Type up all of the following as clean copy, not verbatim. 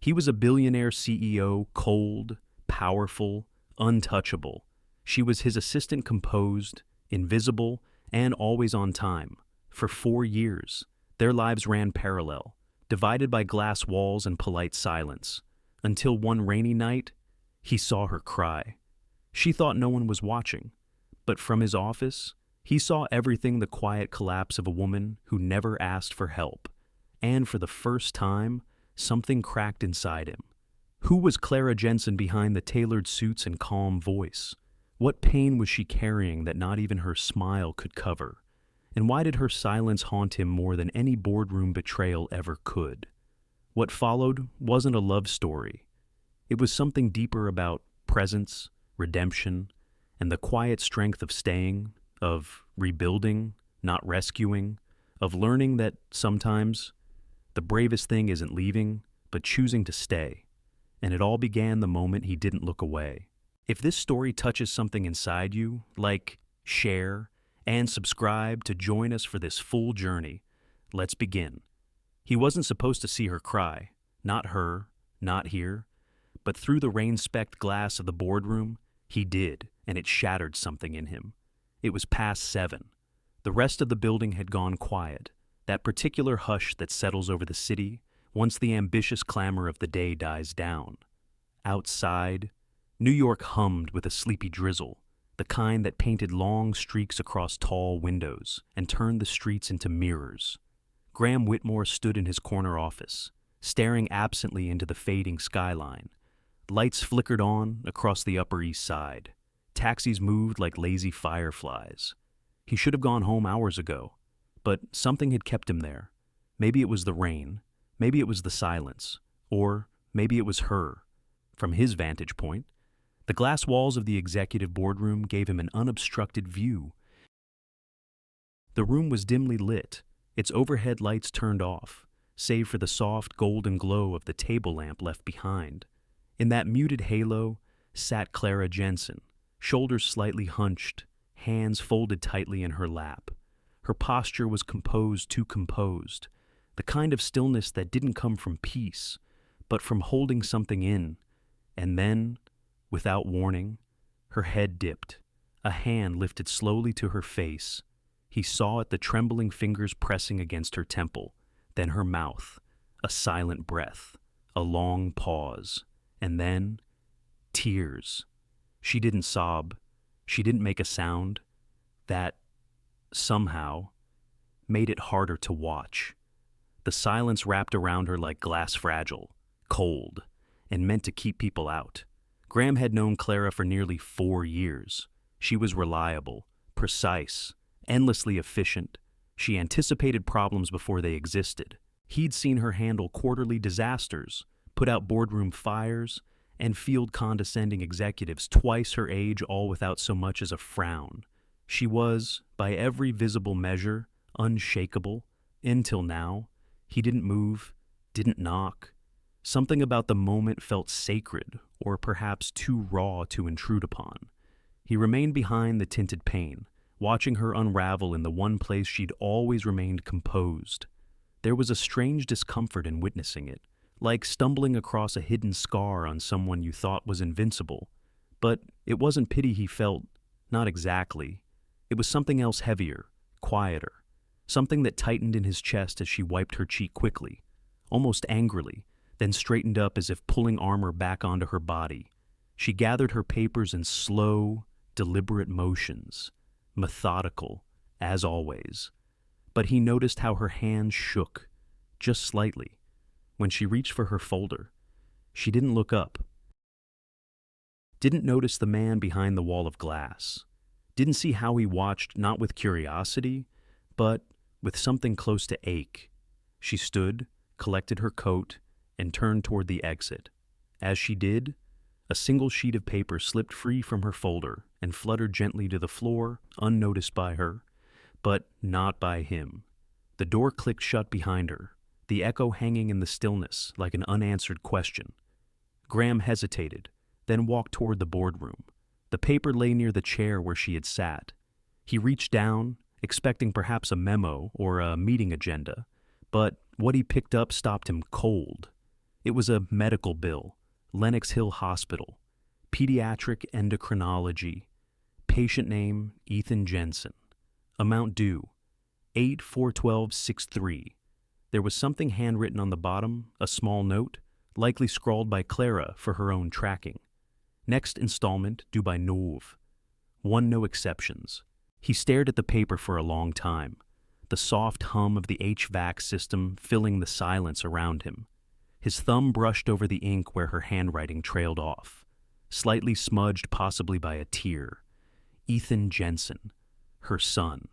He was a billionaire CEO, cold, powerful, untouchable. She was his assistant, composed, invisible, and always on time. For 4 years, their lives ran parallel, divided by glass walls and polite silence, until one rainy night, he saw her cry. She thought no one was watching, but from his office, he saw everything: the quiet collapse of a woman who never asked for help. And for the first time, something cracked inside him. Who was Clara Jensen behind the tailored suits and calm voice? What pain was she carrying that not even her smile could cover? And why did her silence haunt him more than any boardroom betrayal ever could? What followed wasn't a love story. It was something deeper, about presence, redemption, and the quiet strength of staying, of rebuilding, not rescuing, of learning that sometimes the bravest thing isn't leaving, but choosing to stay. And it all began the moment he didn't look away. If this story touches something inside you, like, share, and subscribe to join us for this full journey. Let's begin. He wasn't supposed to see her cry. Not her, not here. But through the rain-specked glass of the boardroom, he did, and it shattered something in him. It was past 7. The rest of the building had gone quiet, that particular hush that settles over the city once the ambitious clamor of the day dies down. Outside, New York hummed with a sleepy drizzle, the kind that painted long streaks across tall windows and turned the streets into mirrors. Graham Whitmore stood in his corner office, staring absently into the fading skyline. Lights flickered on across the Upper East Side. Taxis moved like lazy fireflies. He should have gone home hours ago, but something had kept him there. Maybe it was the rain, maybe it was the silence, or maybe it was her. From his vantage point, the glass walls of the executive boardroom gave him an unobstructed view. The room was dimly lit, its overhead lights turned off, save for the soft golden glow of the table lamp left behind. In that muted halo sat Clara Jensen, shoulders slightly hunched, hands folded tightly in her lap. Her posture was composed, too composed, the kind of stillness that didn't come from peace, but from holding something in. And then, without warning, her head dipped. A hand lifted slowly to her face. He saw it, the trembling fingers pressing against her temple, then her mouth, a silent breath, a long pause, and then tears. She didn't sob. She didn't make a sound. That, somehow, made it harder to watch. The silence wrapped around her like glass, fragile, cold, and meant to keep people out. Graham had known Clara for nearly 4 years. She was reliable, precise, endlessly efficient. She anticipated problems before they existed. He'd seen her handle quarterly disasters, put out boardroom fires, and field condescending executives twice her age, all without so much as a frown. She was, by every visible measure, unshakable. Until now, he didn't move, didn't knock. Something about the moment felt sacred, or perhaps too raw to intrude upon. He remained behind the tinted pane, watching her unravel in the one place she'd always remained composed. There was a strange discomfort in witnessing it, like stumbling across a hidden scar on someone you thought was invincible. But it wasn't pity he felt, not exactly. It was something else, heavier, quieter, something that tightened in his chest as she wiped her cheek quickly, almost angrily, then straightened up as if pulling armor back onto her body. She gathered her papers in slow, deliberate motions, methodical, as always. But he noticed how her hands shook, just slightly. When she reached for her folder, she didn't look up. Didn't notice the man behind the wall of glass. Didn't see how he watched, not with curiosity, but with something close to ache. She stood, collected her coat, and turned toward the exit. As she did, a single sheet of paper slipped free from her folder and fluttered gently to the floor, unnoticed by her, but not by him. The door clicked shut behind her, the echo hanging in the stillness like an unanswered question. Graham hesitated, then walked toward the boardroom. The paper lay near the chair where she had sat. He reached down, expecting perhaps a memo or a meeting agenda, but what he picked up stopped him cold. It was a medical bill, Lenox Hill Hospital, pediatric endocrinology, patient name Ethan Jensen, amount due 8/4/12/63. There was something handwritten on the bottom, a small note, likely scrawled by Clara for her own tracking. Next installment due by Nov. One no exceptions. He stared at the paper for a long time, the soft hum of the HVAC system filling the silence around him. His thumb brushed over the ink where her handwriting trailed off, slightly smudged possibly by a tear. Ethan Jensen, her son.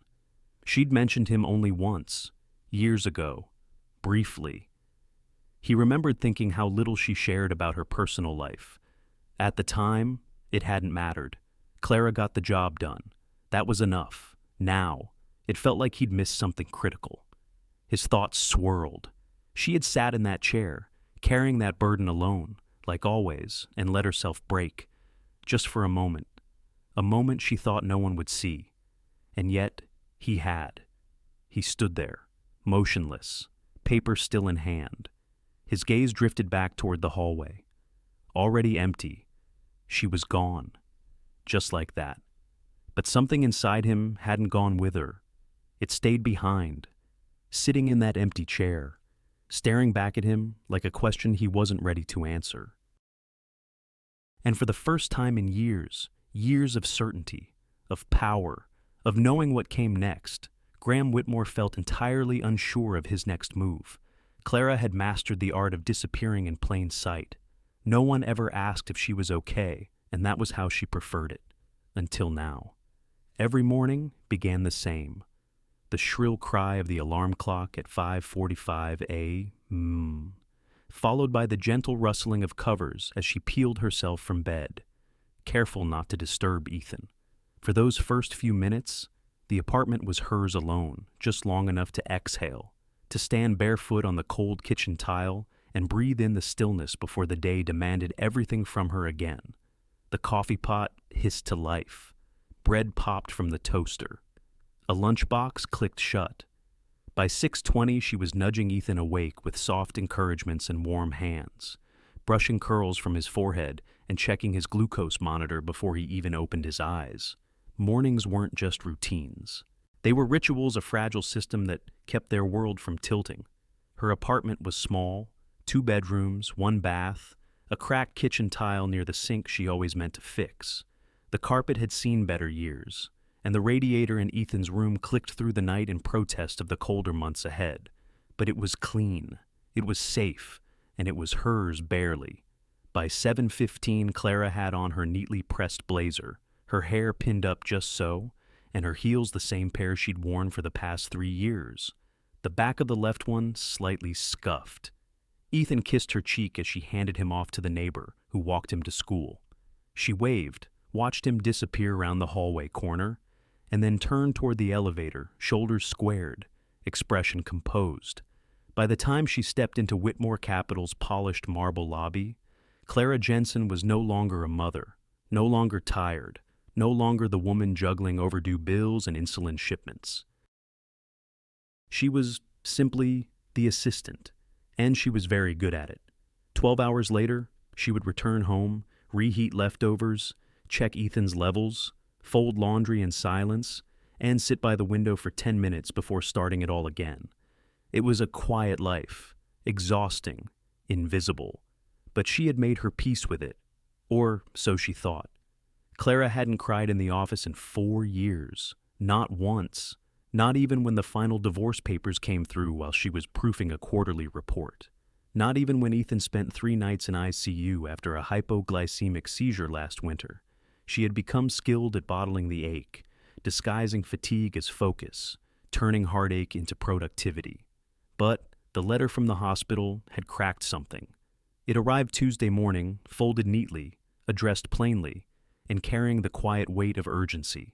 She'd mentioned him only once, years ago, briefly. He remembered thinking how little she shared about her personal life. At the time, it hadn't mattered. Clara got the job done. That was enough. Now, it felt like he'd missed something critical. His thoughts swirled. She had sat in that chair, carrying that burden alone, like always, and let herself break, just for a moment. A moment she thought no one would see. And yet, he had. He stood there, motionless, paper still in hand. His gaze drifted back toward the hallway. Already empty. She was gone. Just like that. But something inside him hadn't gone with her. It stayed behind, sitting in that empty chair, staring back at him like a question he wasn't ready to answer. And for the first time in years, years of certainty, of power, of knowing what came next, Graham Whitmore felt entirely unsure of his next move. Clara had mastered the art of disappearing in plain sight. No one ever asked if she was okay, and that was how she preferred it. Until now. Every morning began the same. The shrill cry of the alarm clock at 5:45 a.m., followed by the gentle rustling of covers as she peeled herself from bed, careful not to disturb Ethan. For those first few minutes, the apartment was hers alone, just long enough to exhale, to stand barefoot on the cold kitchen tile and breathe in the stillness before the day demanded everything from her again. The coffee pot hissed to life. Bread popped from the toaster. A lunchbox clicked shut. By 6:20, she was nudging Ethan awake with soft encouragements and warm hands, brushing curls from his forehead and checking his glucose monitor before he even opened his eyes. Mornings weren't just routines. They were rituals, a fragile system that kept their world from tilting. Her apartment was small, 2 bedrooms, 1 bath, a cracked kitchen tile near the sink she always meant to fix. The carpet had seen better years, and the radiator in Ethan's room clicked through the night in protest of the colder months ahead. But it was clean, it was safe, and it was hers barely. By 7:15, Clara had on her neatly pressed blazer, her hair pinned up just so, and her heels the same pair she'd worn for the past 3 years. The back of the left one slightly scuffed. Ethan kissed her cheek as she handed him off to the neighbor, who walked him to school. She waved, watched him disappear around the hallway corner, and then turned toward the elevator, shoulders squared, expression composed. By the time she stepped into Whitmore Capital's polished marble lobby, Clara Jensen was no longer a mother, no longer tired, no longer the woman juggling overdue bills and insulin shipments. She was simply the assistant, and she was very good at it. 12 hours later, she would return home, reheat leftovers, check Ethan's levels, fold laundry in silence, and sit by the window for 10 minutes before starting it all again. It was a quiet life, exhausting, invisible, but she had made her peace with it, or so she thought. Clara hadn't cried in the office in 4 years, not once, not even when the final divorce papers came through while she was proofing a quarterly report. Not even when Ethan spent 3 nights in ICU after a hypoglycemic seizure last winter. She had become skilled at bottling the ache, disguising fatigue as focus, turning heartache into productivity. But the letter from the hospital had cracked something. It arrived Tuesday morning, folded neatly, addressed plainly, and carrying the quiet weight of urgency.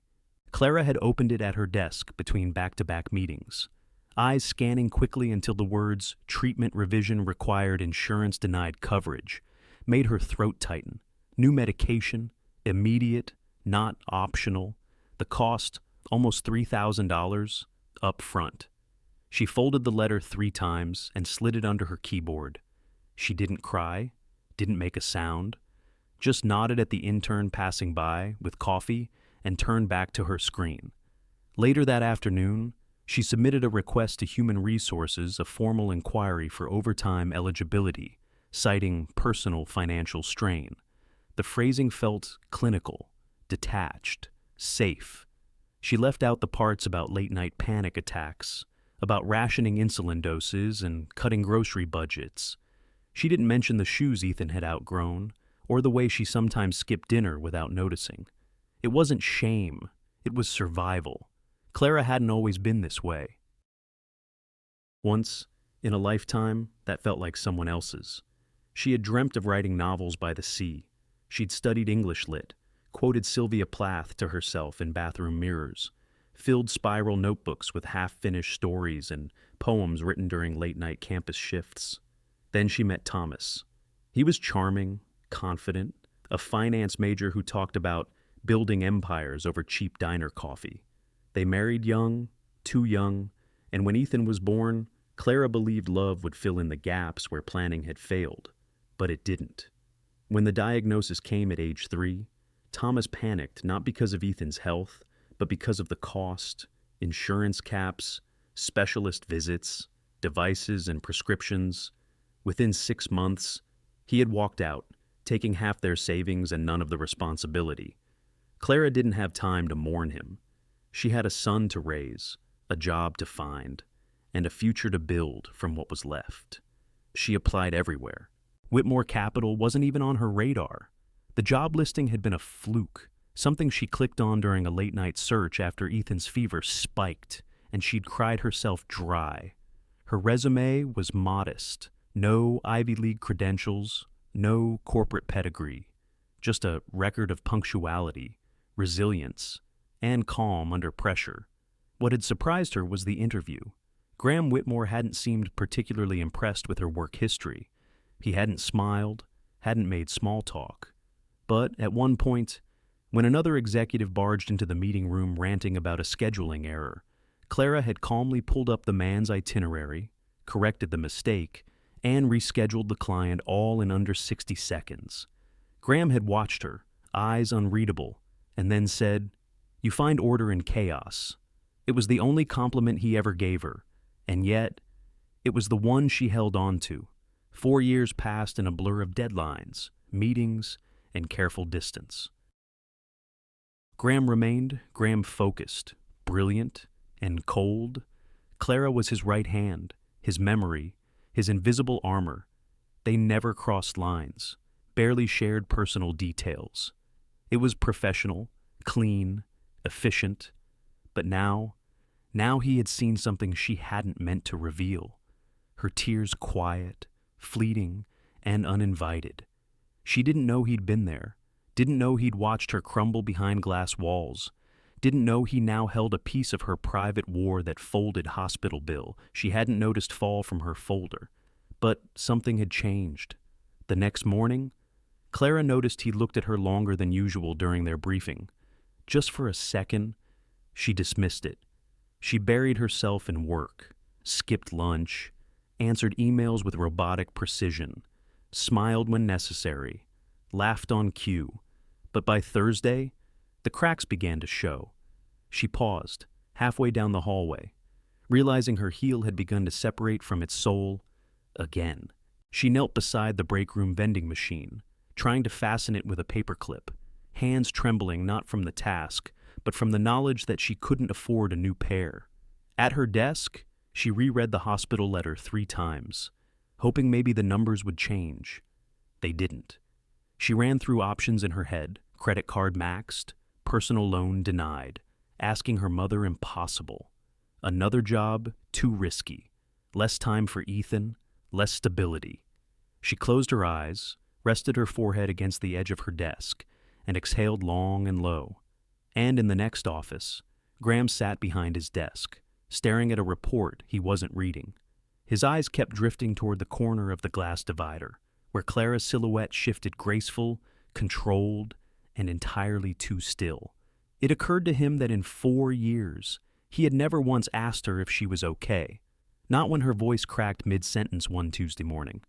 Clara had opened it at her desk between back-to-back meetings, eyes scanning quickly until the words "treatment revision required, insurance denied coverage" made her throat tighten. New medication, immediate, not optional. The cost, almost $3,000, up front. She folded the letter 3 times and slid it under her keyboard. She didn't cry, didn't make a sound, just nodded at the intern passing by with coffee and turned back to her screen. Later that afternoon, she submitted a request to Human Resources, a formal inquiry for overtime eligibility, citing personal financial strain. The phrasing felt clinical, detached, safe. She left out the parts about late-night panic attacks, about rationing insulin doses and cutting grocery budgets. She didn't mention the shoes Ethan had outgrown, or the way she sometimes skipped dinner without noticing. It wasn't shame, it was survival. Clara hadn't always been this way. Once, in a lifetime, that felt like someone else's. She had dreamt of writing novels by the sea. She'd studied English lit, quoted Sylvia Plath to herself in bathroom mirrors, filled spiral notebooks with half-finished stories and poems written during late-night campus shifts. Then she met Thomas. He was charming, confident, a finance major who talked about building empires over cheap diner coffee. They married young, too young, and when Ethan was born, Clara believed love would fill in the gaps where planning had failed. But it didn't. When the diagnosis came at age 3, Thomas panicked not because of Ethan's health, but because of the cost, insurance caps, specialist visits, devices, and prescriptions. Within 6 months, he had walked out, taking half their savings and none of the responsibility. Clara didn't have time to mourn him. She had a son to raise, a job to find, and a future to build from what was left. She applied everywhere. Whitmore Capital wasn't even on her radar. The job listing had been a fluke, something she clicked on during a late-night search after Ethan's fever spiked, and she'd cried herself dry. Her resume was modest. No Ivy League credentials, no corporate pedigree, just a record of punctuality, resilience, and calm under pressure. What had surprised her was the interview. Graham Whitmore hadn't seemed particularly impressed with her work history. He hadn't smiled, hadn't made small talk. But at one point, when another executive barged into the meeting room ranting about a scheduling error, Clara had calmly pulled up the man's itinerary, corrected the mistake, and rescheduled the client all in under 60 seconds. Graham had watched her, eyes unreadable, and then said, "You find order in chaos." It was the only compliment he ever gave her, and yet, it was the one she held on to. 4 years passed in a blur of deadlines, meetings, and careful distance. Graham remained, Graham focused, brilliant, and cold. Clara was his right hand, his memory, his invisible armor. They never crossed lines, barely shared personal details. It was professional, clean, efficient. But now he had seen something she hadn't meant to reveal. Her tears quiet, fleeting, and uninvited. She didn't know he'd been there, didn't know he'd watched her crumble behind glass walls, didn't know he now held a piece of her private war that folded hospital bill she hadn't noticed fall from her folder. But something had changed. The next morning, Clara noticed he looked at her longer than usual during their briefing. Just for a second, she dismissed it. She buried herself in work, skipped lunch, answered emails with robotic precision, smiled when necessary, laughed on cue. But by Thursday, the cracks began to show. She paused, halfway down the hallway, realizing her heel had begun to separate from its sole again. She knelt beside the break room vending machine, trying to fasten it with a paperclip, hands trembling not from the task, but from the knowledge that she couldn't afford a new pair. At her desk, she reread the hospital letter 3 times, hoping maybe the numbers would change. They didn't. She ran through options in her head, credit card maxed, personal loan denied, asking her mother impossible. Another job, too risky. Less time for Ethan, less stability. She closed her eyes, rested her forehead against the edge of her desk, and exhaled long and low. And in the next office, Graham sat behind his desk, staring at a report he wasn't reading. His eyes kept drifting toward the corner of the glass divider, where Clara's silhouette shifted graceful, controlled, and entirely too still. It occurred to him that in 4 years, he had never once asked her if she was okay, not when her voice cracked mid-sentence one Tuesday morning.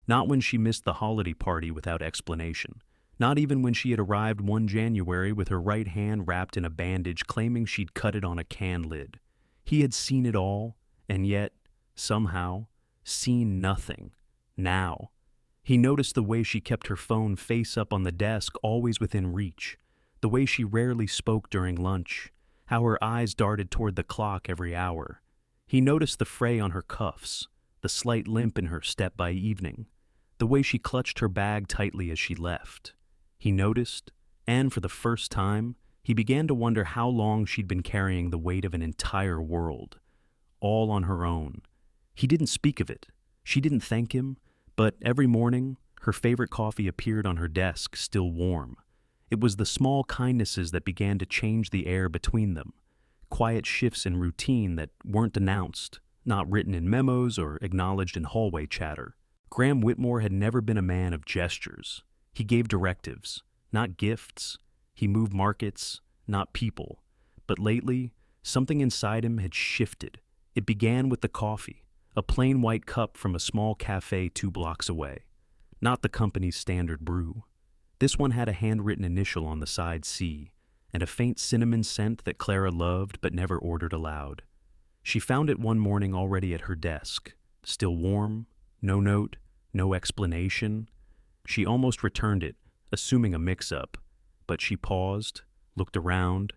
Not when she missed the holiday party without explanation. Not even when she had arrived one January with her right hand wrapped in a bandage claiming she'd cut it on a can lid. He had seen it all, and yet, somehow, seen nothing. Now. He noticed the way she kept her phone face up on the desk, always within reach. The way she rarely spoke during lunch. How her eyes darted toward the clock every hour. He noticed the fray on her cuffs, the slight limp in her step by evening, the way she clutched her bag tightly as she left. He noticed, and for the first time, he began to wonder how long she'd been carrying the weight of an entire world, all on her own. He didn't speak of it. She didn't thank him, but every morning, her favorite coffee appeared on her desk, still warm. It was the small kindnesses that began to change the air between them, quiet shifts in routine that weren't announced, not written in memos or acknowledged in hallway chatter. Graham Whitmore had never been a man of gestures. He gave directives, not gifts. He moved markets, not people. But lately, something inside him had shifted. It began with the coffee, a plain white cup from a small cafe 2 blocks away. Not the company's standard brew. This one had a handwritten initial on the side C, and a faint cinnamon scent that Clara loved but never ordered aloud. She found it one morning already at her desk, still warm, no note, no explanation. She almost returned it, assuming a mix-up, but she paused, looked around,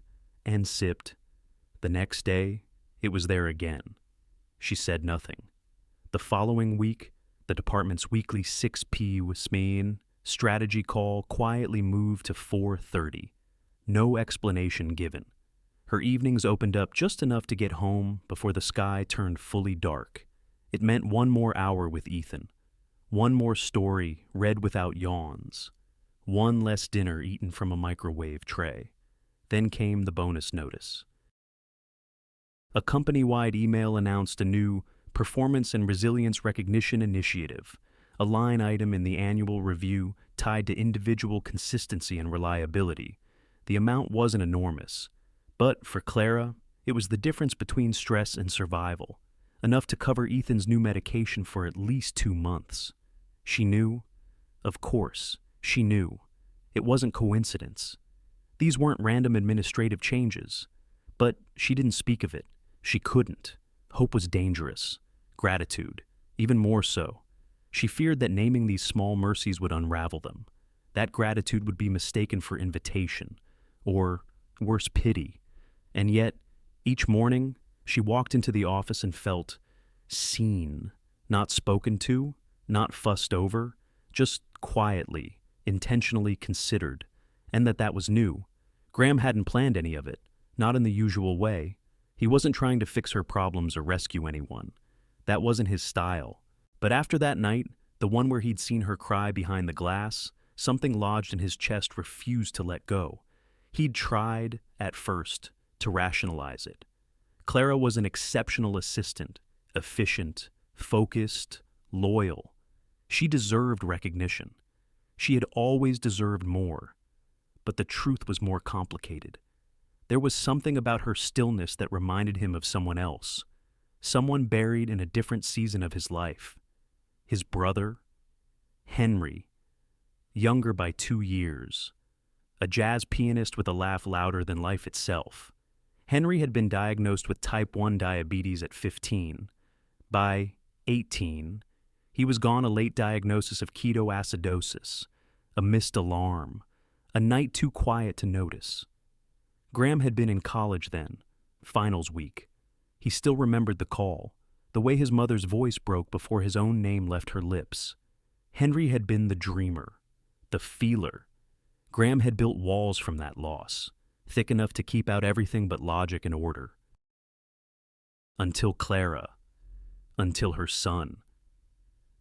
and sipped. The next day, it was there again. She said nothing. The following week, the department's weekly 6 p. Wismian strategy call quietly moved to 4:30. No explanation given. Her evenings opened up just enough to get home before the sky turned fully dark. It meant one more hour with Ethan. One more story read without yawns. One less dinner eaten from a microwave tray. Then came the bonus notice. A company-wide email announced a new Performance and Resilience Recognition Initiative, a line item in the annual review tied to individual consistency and reliability. The amount wasn't enormous, but for Clara, it was the difference between stress and survival, enough to cover Ethan's new medication for at least 2 months. She knew. Of course, she knew. It wasn't coincidence. These weren't random administrative changes. But she didn't speak of it. She couldn't. Hope was dangerous. Gratitude, even more so. She feared that naming these small mercies would unravel them. That gratitude would be mistaken for invitation, or, worse, pity. And yet, each morning, she walked into the office and felt seen, not spoken to, not fussed over, just quietly, intentionally considered, and that was new. Graham hadn't planned any of it, not in the usual way. He wasn't trying to fix her problems or rescue anyone. That wasn't his style. But after that night, the one where he'd seen her cry behind the glass, something lodged in his chest refused to let go. He'd tried, at first, to rationalize it. Clara was an exceptional assistant, efficient, focused, loyal. She deserved recognition. She had always deserved more. But the truth was more complicated. There was something about her stillness that reminded him of someone else, someone buried in a different season of his life. His brother, Henry, younger by 2 years, a jazz pianist with a laugh louder than life itself. Henry had been diagnosed with type 1 diabetes at 15. By 18, he was gone a late diagnosis of ketoacidosis, a missed alarm, a night too quiet to notice. Graham had been in college then, finals week. He still remembered the call, the way his mother's voice broke before his own name left her lips. Henry had been the dreamer, the feeler. Graham had built walls from that loss, thick enough to keep out everything but logic and order. Until Clara. Until her son.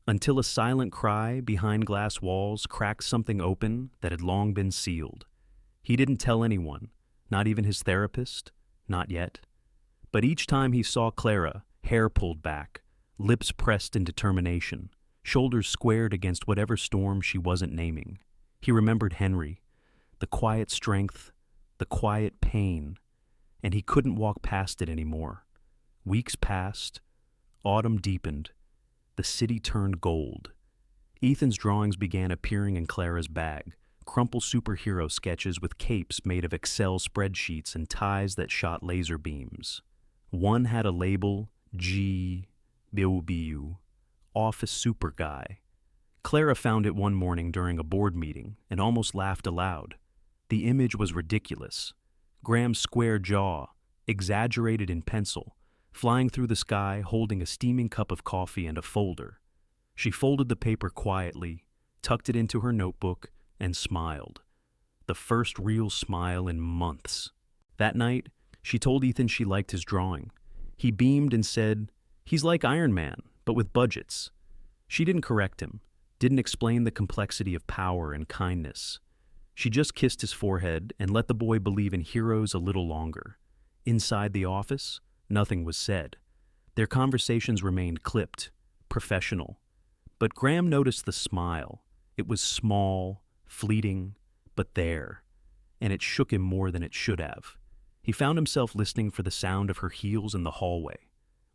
Until a silent cry behind glass walls cracked something open that had long been sealed. He didn't tell anyone, not even his therapist, not yet. But each time he saw Clara, hair pulled back, lips pressed in determination, shoulders squared against whatever storm she wasn't naming, he remembered Henry, the quiet strength, the quiet pain, and he couldn't walk past it anymore. Weeks passed, autumn deepened, the city turned gold. Ethan's drawings began appearing in Clara's bag, crumpled superhero sketches with capes made of Excel spreadsheets and ties that shot laser beams. One had a label, G. Biu, Office Super Guy. Clara found it one morning during a board meeting and almost laughed aloud. The image was ridiculous. Graham's square jaw, exaggerated in pencil, flying through the sky holding a steaming cup of coffee and a folder. She folded the paper quietly, tucked it into her notebook, and smiled. The first real smile in months. That night, she told Ethan she liked his drawing. He beamed and said, "He's like Iron Man, but with budgets." She didn't correct him, didn't explain the complexity of power and kindness. She just kissed his forehead and let the boy believe in heroes a little longer. Inside the office, nothing was said. Their conversations remained clipped, professional. But Graham noticed the smile. It was small, fleeting, but there, and it shook him more than it should have. He found himself listening for the sound of her heels in the hallway,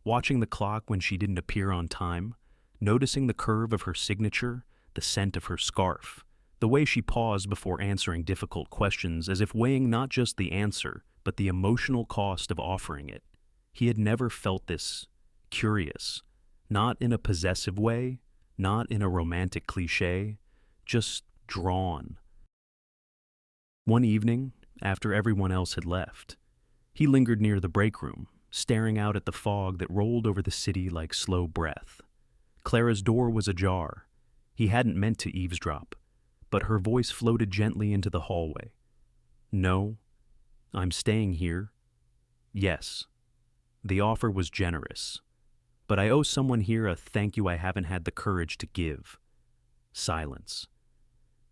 watching the clock when she didn't appear on time, noticing the curve of her signature, the scent of her scarf, the way she paused before answering difficult questions as if weighing not just the answer, but the emotional cost of offering it. He had never felt this curious, not in a possessive way, not in a romantic cliché, just drawn. One evening, after everyone else had left, he lingered near the break room, staring out at the fog that rolled over the city like slow breath. Clara's door was ajar. He hadn't meant to eavesdrop, but her voice floated gently into the hallway. "No, I'm staying here." "Yes." The offer was generous. "But I owe someone here a thank you I haven't had the courage to give." Silence.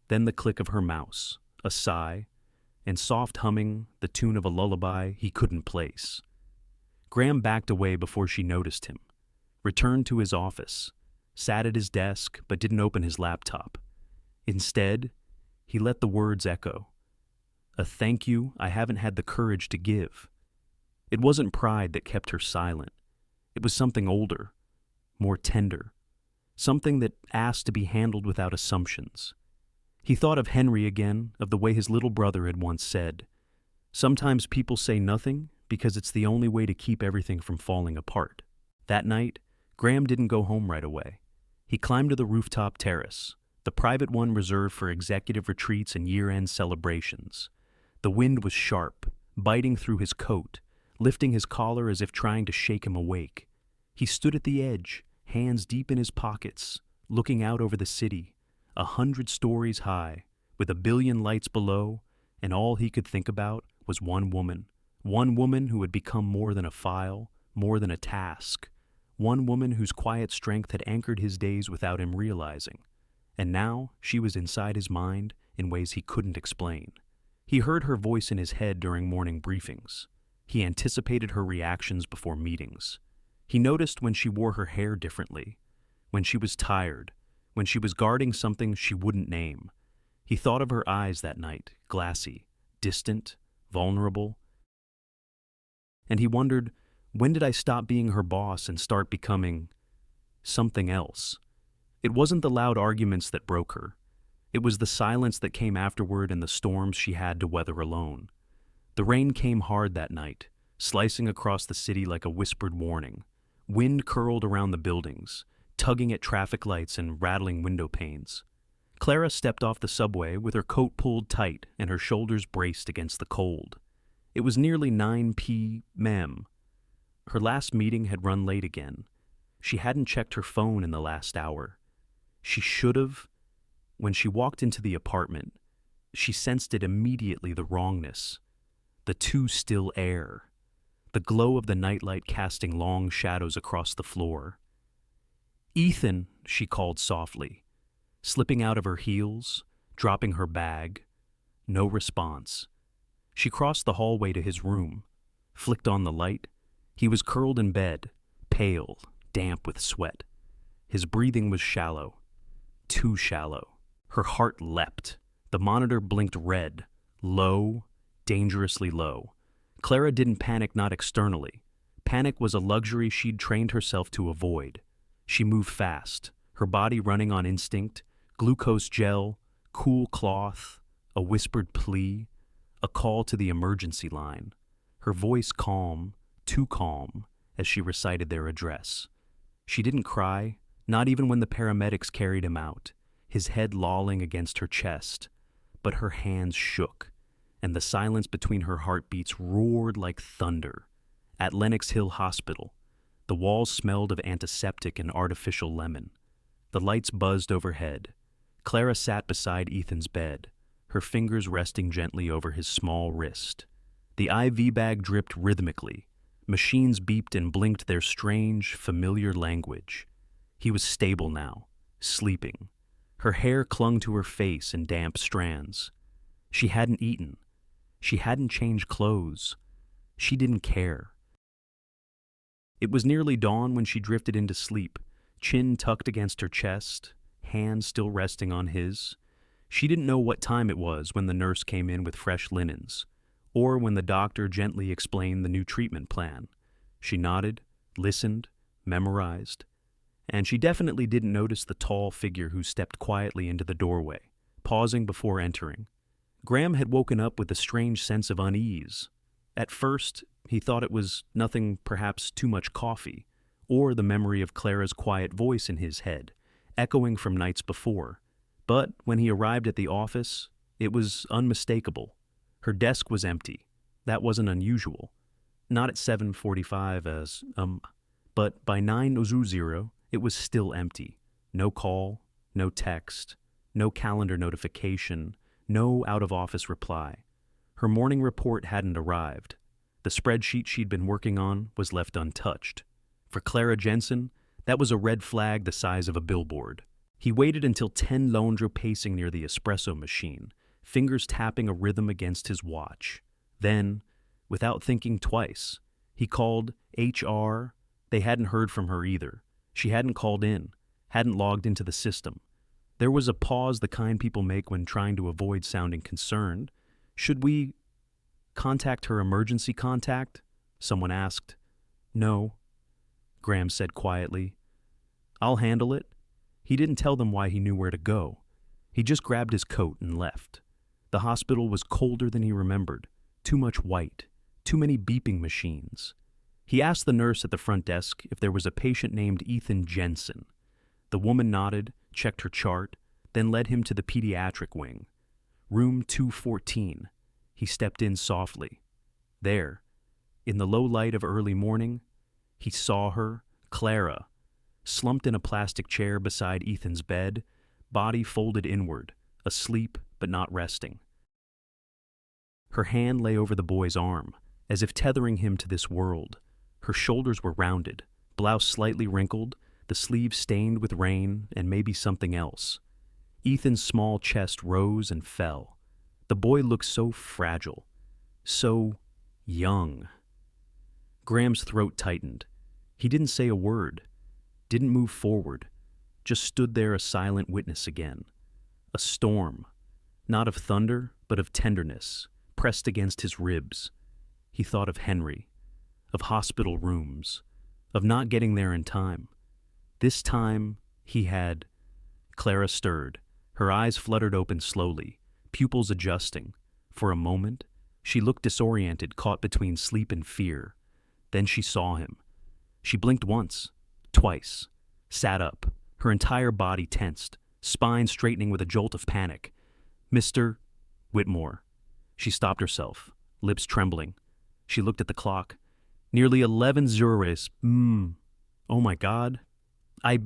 Then the click of her mouse, a sigh, and soft humming, the tune of a lullaby he couldn't place. Graham backed away before she noticed him, returned to his office, sat at his desk but didn't open his laptop. Instead, he let the words echo. "A thank you I haven't had the courage to give." It wasn't pride that kept her silent. It was something older, more tender, something that asked to be handled without assumptions. He thought of Henry again, of the way his little brother had once said, "Sometimes people say nothing because it's the only way to keep everything from falling apart." That night, Graham didn't go home right away. He climbed to the rooftop terrace, the private one reserved for executive retreats and year-end celebrations. The wind was sharp, biting through his coat, lifting his collar as if trying to shake him awake. He stood at the edge, hands deep in his pockets, looking out over the city, 100 stories high, with a billion lights below, and all he could think about was one woman who had become more than a file, more than a task, one woman whose quiet strength had anchored his days without him realizing. And now she was inside his mind in ways he couldn't explain. He heard her voice in his head during morning briefings. He anticipated her reactions before meetings. He noticed when she wore her hair differently, when she was tired, when she was guarding something she wouldn't name. He thought of her eyes that night, glassy, distant, vulnerable. And he wondered, when did I stop being her boss and start becoming something else? It wasn't the loud arguments that broke her. It was the silence that came afterward and the storms she had to weather alone. The rain came hard that night, slicing across the city like a whispered warning. Wind curled around the buildings, tugging at traffic lights and rattling window panes. Clara stepped off the subway with her coat pulled tight and her shoulders braced against the cold. It was nearly 9 p.m. Her last meeting had run late again. She hadn't checked her phone in the last hour. She should have. When she walked into the apartment, she sensed it immediately, the wrongness. The too still air. The glow of the nightlight casting long shadows across the floor. "Ethan," she called softly, slipping out of her heels, dropping her bag. No response. She crossed the hallway to his room, flicked on the light. He was curled in bed, pale, damp with sweat. His breathing was shallow, too shallow. Her heart leapt. The monitor blinked red, low, dangerously low. Clara didn't panic, not externally. Panic was a luxury she'd trained herself to avoid. She moved fast, her body running on instinct, glucose gel, cool cloth, a whispered plea, a call to the emergency line, her voice calm, too calm, as she recited their address. She didn't cry, not even when the paramedics carried him out, his head lolling against her chest, but her hands shook, and the silence between her heartbeats roared like thunder. At Lenox Hill Hospital, the walls smelled of antiseptic and artificial lemon. The lights buzzed overhead. Clara sat beside Ethan's bed, her fingers resting gently over his small wrist. The IV bag dripped rhythmically. Machines beeped and blinked their strange, familiar language. He was stable now, sleeping. Her hair clung to her face in damp strands. She hadn't eaten. She hadn't changed clothes. She didn't care. It was nearly dawn when she drifted into sleep, chin tucked against her chest, hands still resting on his. She didn't know what time it was when the nurse came in with fresh linens, or when the doctor gently explained the new treatment plan. She nodded, listened, memorized, and she definitely didn't notice the tall figure who stepped quietly into the doorway, pausing before entering. Graham had woken up with a strange sense of unease. At first, he thought it was nothing, perhaps too much coffee, or the memory of Clara's quiet voice in his head, echoing from nights before. But when he arrived at the office, it was unmistakable. Her desk was empty. That wasn't unusual. Not at 7:45 but by 9:00, it was still empty. No call, no text, no calendar notification, no out-of-office reply. Her morning report hadn't arrived. The spreadsheet she'd been working on was left untouched. For Clara Jensen, that was a red flag the size of a billboard. He waited until 10 lounged pacing near the espresso machine, fingers tapping a rhythm against his watch. Then, without thinking twice, he called HR. They hadn't heard from her either. She hadn't called in, hadn't logged into the system. There was a pause the kind people make when trying to avoid sounding concerned. Should we contact her emergency contact? Someone asked. No, Graham said quietly. I'll handle it. He didn't tell them why he knew where to go. He just grabbed his coat and left. The hospital was colder than he remembered. Too much white. Too many beeping machines. He asked the nurse at the front desk if there was a patient named Ethan Jensen. The woman nodded, checked her chart, then led him to the pediatric wing. Room 214. He stepped in softly. There, in the low light of early morning, he saw her, Clara, slumped in a plastic chair beside Ethan's bed, body folded inward, asleep but not resting. Her hand lay over the boy's arm, as if tethering him to this world. Her shoulders were rounded, blouse slightly wrinkled, the sleeves stained with rain and maybe something else. Ethan's small chest rose and fell. The boy looked so fragile, so young. Graham's throat tightened. He didn't say a word, didn't move forward, just stood there a silent witness again. A storm, not of thunder, but of tenderness, pressed against his ribs. He thought of Henry, of hospital rooms, of not getting there in time. This time, he had... Clara stirred. Her eyes fluttered open slowly, pupils adjusting. For a moment, she looked disoriented, caught between sleep and fear. Then she saw him. She blinked once, twice, sat up, her entire body tensed, spine straightening with a jolt of panic. Mr. Whitmore. She stopped herself, lips trembling. She looked at the clock. Nearly 11 Zures. Oh my God. I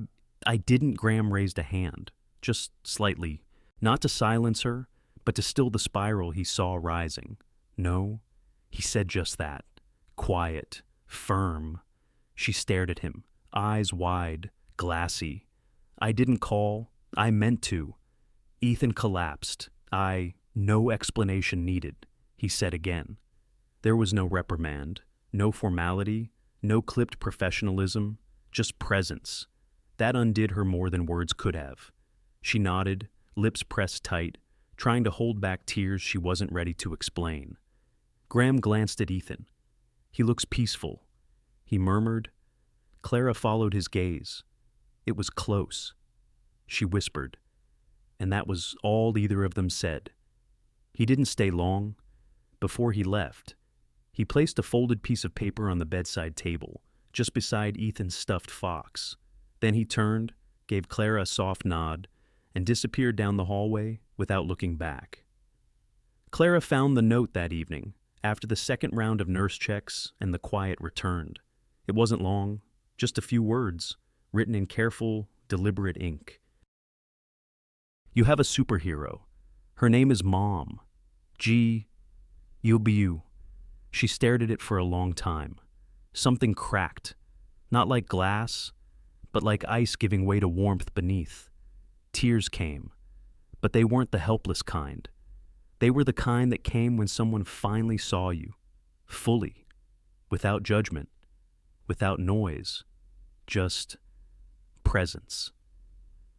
didn't. Graham raised a hand, just slightly, not to silence her, but to still the spiral he saw rising. No, he said just that. Quiet, firm. She stared at him, eyes wide, glassy. I didn't call. I meant to. Ethan collapsed. No explanation needed, he said again. There was no reprimand, no formality, no clipped professionalism, just presence. That undid her more than words could have. She nodded, lips pressed tight, trying to hold back tears she wasn't ready to explain. Graham glanced at Ethan. He looks peaceful, he murmured. Clara followed his gaze. It was close. she whispered, and that was all either of them said. He didn't stay long. Before he left, he placed a folded piece of paper on the bedside table, just beside Ethan's stuffed fox. Then he turned, gave Clara a soft nod, and disappeared down the hallway without looking back. Clara found the note that evening, after the second round of nurse checks and the quiet returned. It wasn't long, just a few words, written in careful, deliberate ink. You have a superhero. Her name is Mom. You'll be you. She stared at it for a long time. Something cracked, not like glass, but like ice giving way to warmth beneath. Tears came, but they weren't the helpless kind. They were the kind that came when someone finally saw you, fully, without judgment, without noise, just presence.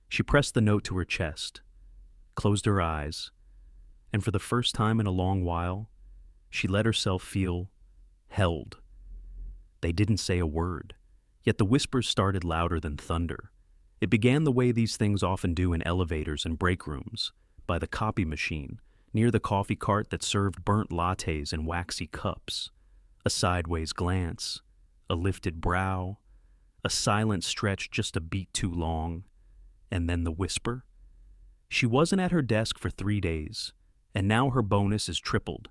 She pressed the note to her chest, closed her eyes, and for the first time in a long while, she let herself feel held. They didn't say a word, yet the whispers started louder than thunder. It began the way these things often do in elevators and break rooms, by the copy machine, near the coffee cart that served burnt lattes in waxy cups. A sideways glance, a lifted brow, a silent stretch just a beat too long, and then the whisper. She wasn't at her desk for 3 days, and now her bonus is tripled.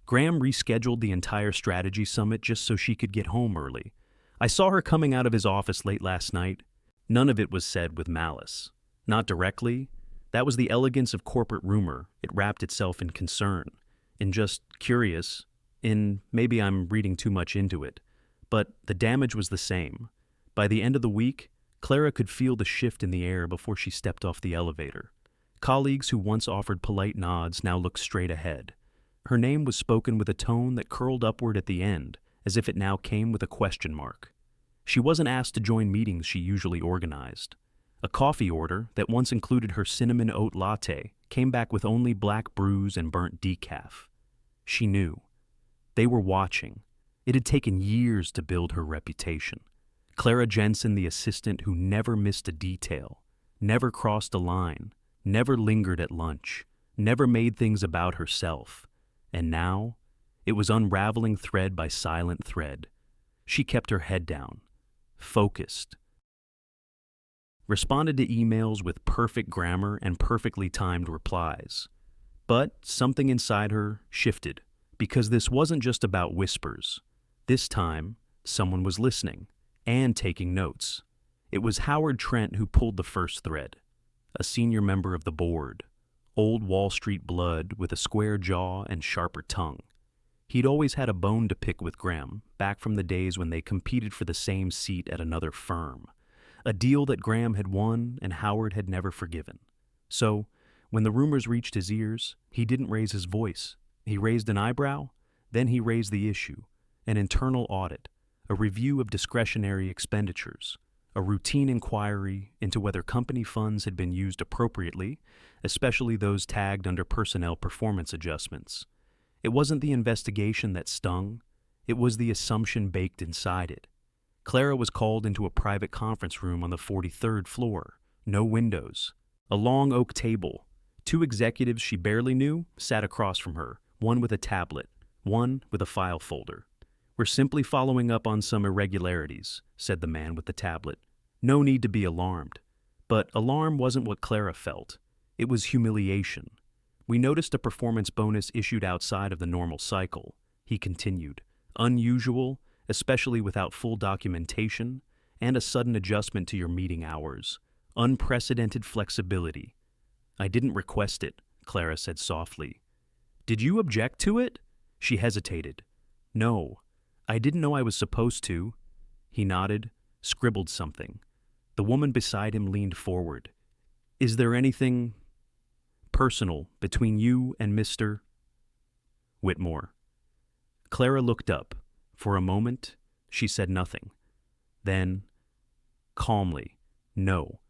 Graham rescheduled the entire strategy summit just so she could get home early. I saw her coming out of his office late last night. None of it was said with malice. Not directly. That was the elegance of corporate rumor. It wrapped itself in concern, in just curious, in maybe I'm reading too much into it. But the damage was the same. By the end of the week, Clara could feel the shift in the air before she stepped off the elevator. Colleagues who once offered polite nods now looked straight ahead. Her name was spoken with a tone that curled upward at the end, as if it now came with a question mark. She wasn't asked to join meetings she usually organized. A coffee order that once included her cinnamon oat latte came back with only black brews and burnt decaf. She knew. They were watching. It had taken years to build her reputation. Clara Jensen, the assistant who never missed a detail, never crossed a line, never lingered at lunch, never made things about herself. And now, it was unraveling thread by silent thread. She kept her head down, focused, responded to emails with perfect grammar and perfectly timed replies. But something inside her shifted, because this wasn't just about whispers. This time, someone was listening and taking notes. It was Howard Trent who pulled the first thread, a senior member of the board, old Wall Street blood with a square jaw and sharper tongue. He'd always had a bone to pick with Graham, back from the days when they competed for the same seat at another firm, a deal that Graham had won and Howard had never forgiven. So, when the rumors reached his ears, he didn't raise his voice. He raised an eyebrow, then he raised the issue, an internal audit, a review of discretionary expenditures, a routine inquiry into whether company funds had been used appropriately, especially those tagged under personnel performance adjustments. It wasn't the investigation that stung, it was the assumption baked inside it. Clara was called into a private conference room on the 43rd floor, no windows, a long oak table. 2 executives she barely knew sat across from her, one with a tablet, one with a file folder. "We're simply following up on some irregularities," said the man with the tablet. No need to be alarmed. But alarm wasn't what Clara felt. It was humiliation. "We noticed a performance bonus issued outside of the normal cycle," he continued. "Unusual, especially without full documentation, and a sudden adjustment to your meeting hours. Unprecedented flexibility." "I didn't request it," Clara said softly. "Did you object to it?" She hesitated. "No, I didn't know I was supposed to." He nodded, scribbled something. The woman beside him leaned forward. "Is there anything personal between you and Mr. Whitmore?" Clara looked up. For a moment, she said nothing. Then, calmly, "No."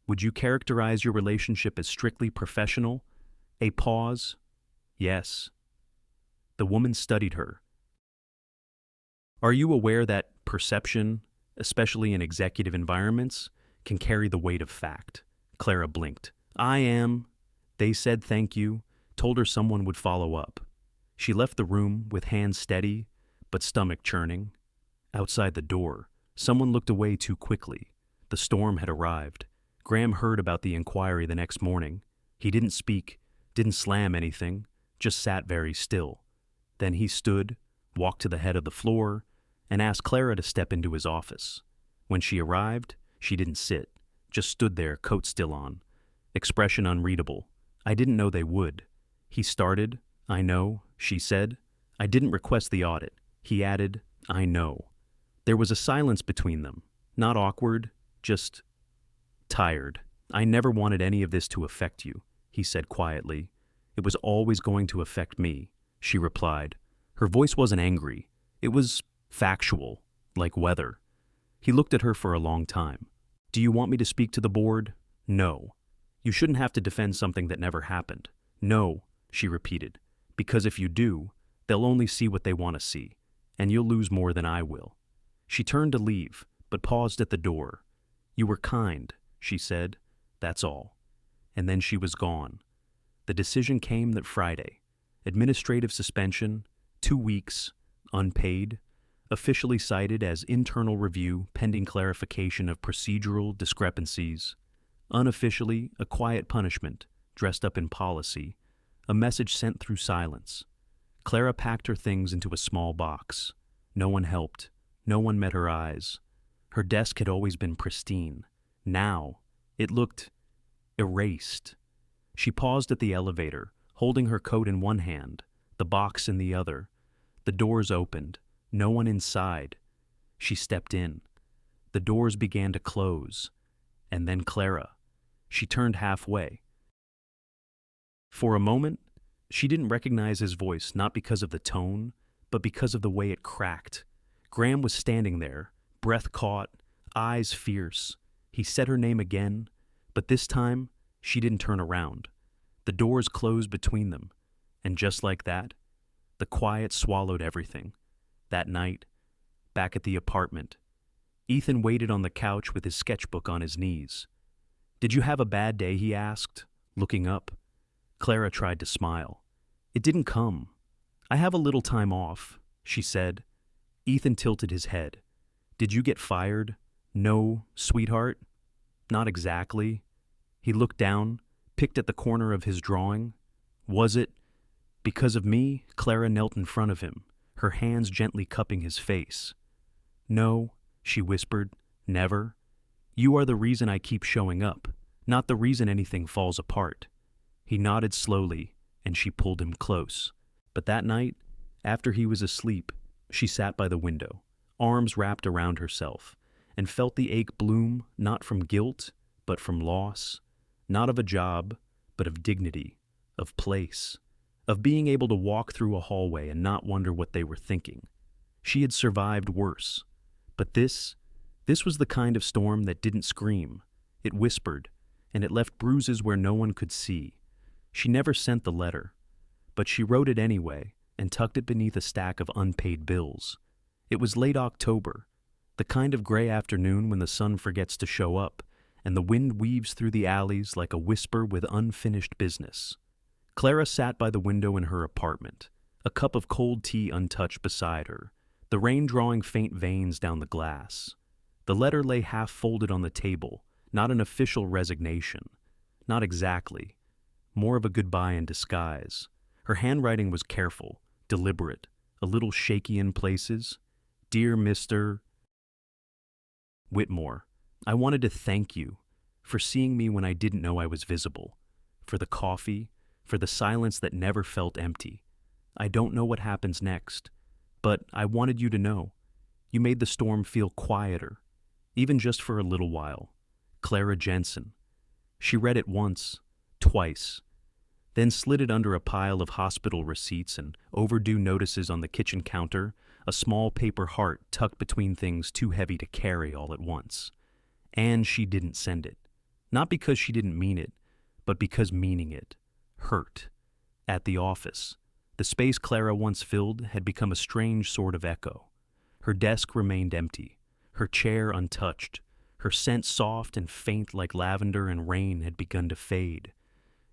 "Would you characterize your relationship as strictly professional?" A pause. "Yes." The woman studied her. "Are you aware that perception, especially in executive environments, can carry the weight of fact? Clara blinked. I am. They said thank you, told her someone would follow up. She left the room with hands steady, but stomach churning. Outside the door, someone looked away too quickly. The storm had arrived. Graham heard about the inquiry the next morning. He didn't speak, didn't slam anything, just sat very still. Then he stood, walked to the head of the floor, and asked Clara to step into his office. When she arrived, she didn't sit, just stood there, coat still on. Expression unreadable. I didn't know they would. He started. I know, she said. I didn't request the audit. He added, I know. There was a silence between them. Not awkward, just tired. I never wanted any of this to affect you, he said quietly. It was always going to affect me, she replied. Her voice wasn't angry. It was factual, like weather. He looked at her for a long time. Do you want me to speak to the board? No. You shouldn't have to defend something that never happened. No, she repeated. Because if you do, they'll only see what they want to see, and you'll lose more than I will. She turned to leave, but paused at the door. You were kind, she said. That's all. And then she was gone. The decision came that Friday. Administrative suspension, 2 weeks, unpaid, officially cited as internal review pending clarification of procedural discrepancies. Unofficially, a quiet punishment, dressed up in policy, a message sent through silence. Clara packed her things into a small box. No one helped. No one met her eyes. Her desk had always been pristine. Now, it looked erased. She paused at the elevator, holding her coat in one hand, the box in the other. The doors opened. No one inside. She stepped in. The doors began to close. And then Clara. She turned halfway. For a moment, she didn't recognize his voice, not because of the tone, but because of the way it cracked. Graham was standing there, breath caught, eyes fierce. He said her name again, but this time, she didn't turn around. The doors closed between them, and just like that, the quiet swallowed everything. That night, back at the apartment, Ethan waited on the couch with his sketchbook on his knees. Did you have a bad day, he asked, looking up. Clara tried to smile. It didn't come. I have a little time off, she said. Ethan tilted his head. Did you get fired? No, sweetheart. Not exactly. He looked down, picked at the corner of his drawing. Was it? Because of me, Clara knelt in front of him, her hands gently cupping his face. No, she whispered, never. You are the reason I keep showing up, not the reason anything falls apart. He nodded slowly, and she pulled him close. But that night, after he was asleep, she sat by the window, arms wrapped around herself, and felt the ache bloom not from guilt, but from loss, not of a job, but of dignity, of place, of being able to walk through a hallway and not wonder what they were thinking. She had survived worse. But this was the kind of storm that didn't scream. It whispered, and it left bruises where no one could see. She never sent the letter, but she wrote it anyway and tucked it beneath a stack of unpaid bills. It was late October, the kind of gray afternoon when the sun forgets to show up and the wind weaves through the alleys like a whisper with unfinished business. Clara sat by the window in her apartment, a cup of cold tea untouched beside her, the rain drawing faint veins down the glass. The letter lay half folded on the table, not an official resignation. Not exactly. More of a goodbye in disguise. Her handwriting was careful, deliberate, a little shaky in places. Dear Mr. Whitmore, I wanted to thank you for seeing me when I didn't know I was visible, for the coffee, for the silence that never felt empty. I don't know what happens next, but I wanted you to know. You made the storm feel quieter, even just for a little while. Clara Jensen. She read it once, twice, then slid it under a pile of hospital receipts and overdue notices on the kitchen counter, a small paper heart tucked between things too heavy to carry all at once. And she didn't send it. Not because she didn't mean it, but because meaning it hurt. At the office, the space Clara once filled had become a strange sort of echo. Her desk remained empty, her chair untouched, Her scent soft and faint like lavender and rain had begun to fade.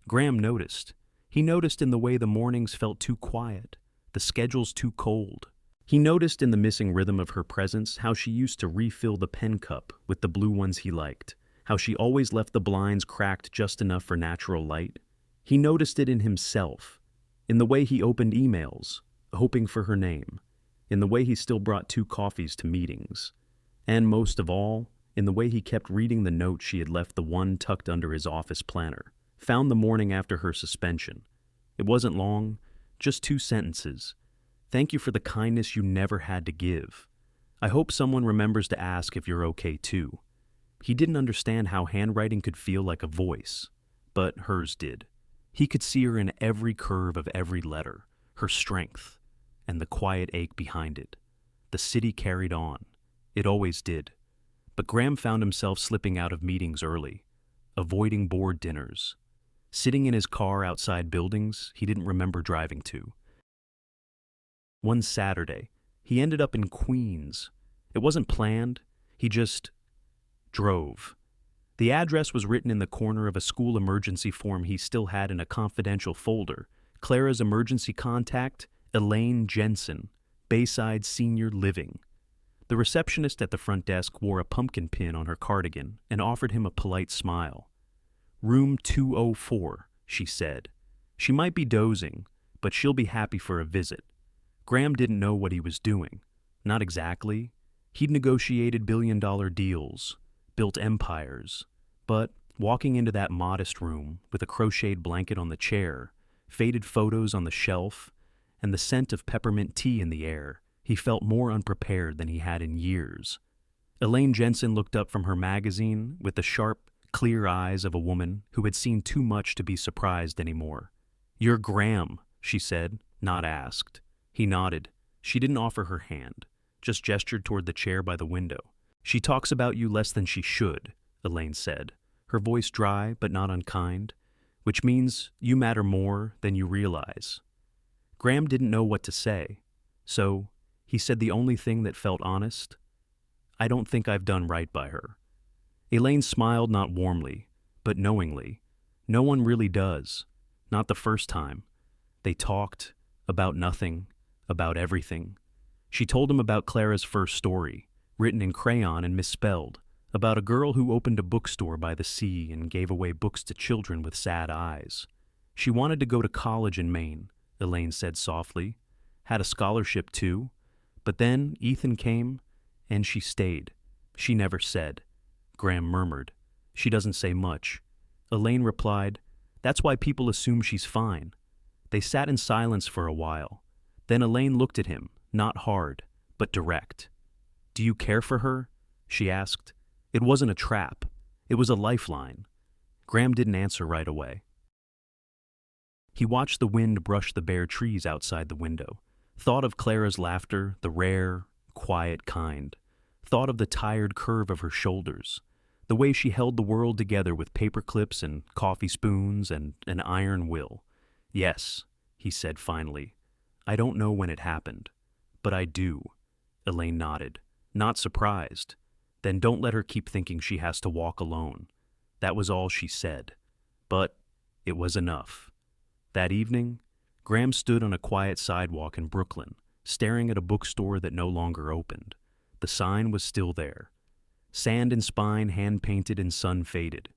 Graham noticed. He noticed in the way the mornings felt too quiet, the schedules too cold. He noticed in the missing rhythm of her presence how she used to refill the pen cup with the blue ones he liked, how she always left the blinds cracked just enough for natural light. He noticed it in himself, in the way he opened emails, hoping for her name, in the way he still brought 2 coffees to meetings, and most of all, in the way he kept reading the note she had left, the one tucked under his office planner, found the morning after her suspension. It wasn't long, just 2 sentences. Thank you for the kindness you never had to give. I hope someone remembers to ask if you're okay too. He didn't understand how handwriting could feel like a voice, but hers did. He could see her in every curve of every letter, her strength, and the quiet ache behind it. The city carried on. It always did. But Graham found himself slipping out of meetings early, avoiding board dinners, sitting in his car outside buildings he didn't remember driving to. One Saturday, he ended up in Queens. It wasn't planned, he just drove. The address was written in the corner of a school emergency form he still had in a confidential folder. Clara's emergency contact, Elaine Jensen, Bayside Senior Living. The receptionist at the front desk wore a pumpkin pin on her cardigan and offered him a polite smile. Room 204, she said. She might be dozing, but she'll be happy for a visit. Graham didn't know what he was doing. Not exactly. He'd negotiated billion-dollar deals, built empires, but walking into that modest room with a crocheted blanket on the chair, faded photos on the shelf, and the scent of peppermint tea in the air, he felt more unprepared than he had in years. Elaine Jensen looked up from her magazine with the sharp, clear eyes of a woman who had seen too much to be surprised anymore. "You're Graham," she said, not asked. He nodded. She didn't offer her hand, just gestured toward the chair by the window. "She talks about you less than she should," Elaine said, her voice dry but not unkind, "which means you matter more than you realize." Graham didn't know what to say, so he said the only thing that felt honest, "I don't think I've done right by her." Elaine smiled, not warmly, but knowingly. No one really does. Not the first time. They talked about nothing, about everything. She told him about Clara's first story, written in crayon and misspelled, about a girl who opened a bookstore by the sea and gave away books to children with sad eyes. She wanted to go to college in Maine, Elaine said softly. Had a scholarship too. But then Ethan came, and she stayed. She never said. Graham murmured. She doesn't say much. Elaine replied, "That's why people assume she's fine." They sat in silence for a while. Then Elaine looked at him, not hard, but direct. "Do you care for her?" she asked. It wasn't a trap. It was a lifeline. Graham didn't answer right away. He watched the wind brush the bare trees outside the window, thought of Clara's laughter, the rare, quiet kind, thought of the tired curve of her shoulders, the way she held the world together with paper clips and coffee spoons and an iron will. "Yes," he said finally. "I don't know when it happened, but I do." Elaine nodded, not surprised. "Then don't let her keep thinking she has to walk alone." That was all she said. But it was enough. That evening, Graham stood on a quiet sidewalk in Brooklyn, staring at a bookstore that no longer opened. The sign was still there. Sand and Spine, hand-painted and sun-faded.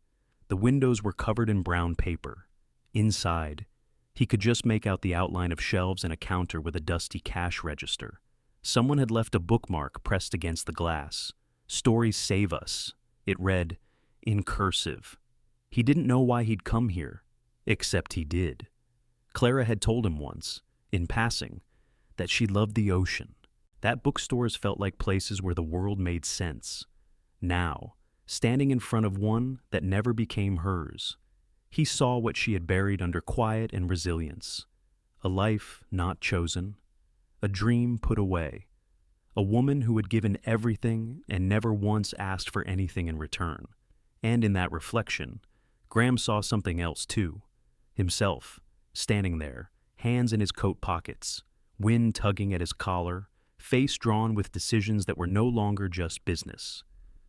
The windows were covered in brown paper. Inside, he could just make out the outline of shelves and a counter with a dusty cash register. Someone had left a bookmark pressed against the glass. "Stories Save Us." It read, in cursive. He didn't know why he'd come here, except he did. Clara had told him once, in passing, that she loved the ocean. That bookstores felt like places where the world made sense. Now, standing in front of one that never became hers, he saw what she had buried under quiet and resilience. A life not chosen, a dream put away, a woman who had given everything and never once asked for anything in return. And in that reflection, Graham saw something else too. Himself, standing there, hands in his coat pockets, wind tugging at his collar, face drawn with decisions that were no longer just business.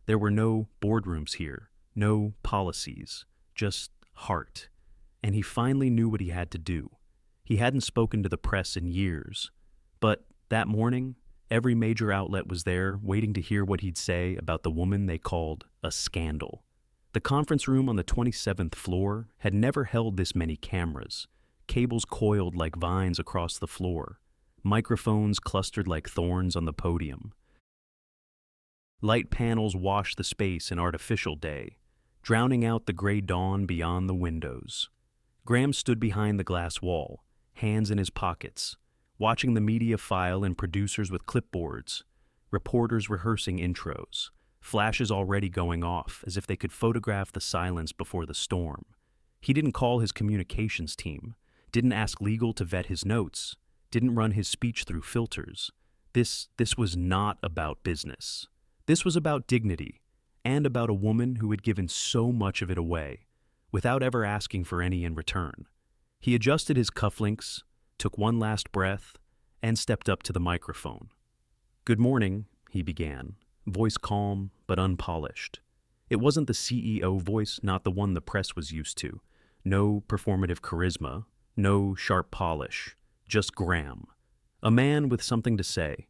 There were no boardrooms here, no policies, just heart. And he finally knew what he had to do. He hadn't spoken to the press in years. But that morning, every major outlet was there waiting to hear what he'd say about the woman they called a scandal. The conference room on the 27th floor had never held this many cameras, cables coiled like vines across the floor, microphones clustered like thorns on the podium. Light panels washed the space in artificial day, drowning out the gray dawn beyond the windows. Graham stood behind the glass wall, hands in his pockets, watching the media file and producers with clipboards, reporters rehearsing intros, flashes already going off as if they could photograph the silence before the storm. He didn't call his communications team, didn't ask legal to vet his notes, didn't run his speech through filters. This was not about business. This was about dignity, and about a woman who had given so much of it away, without ever asking for any in return. He adjusted his cufflinks, took one last breath, and stepped up to the microphone. "Good morning," he began, voice calm but unpolished. It wasn't the CEO voice, not the one the press was used to. No performative charisma, no sharp polish, just Graham. A man with something to say.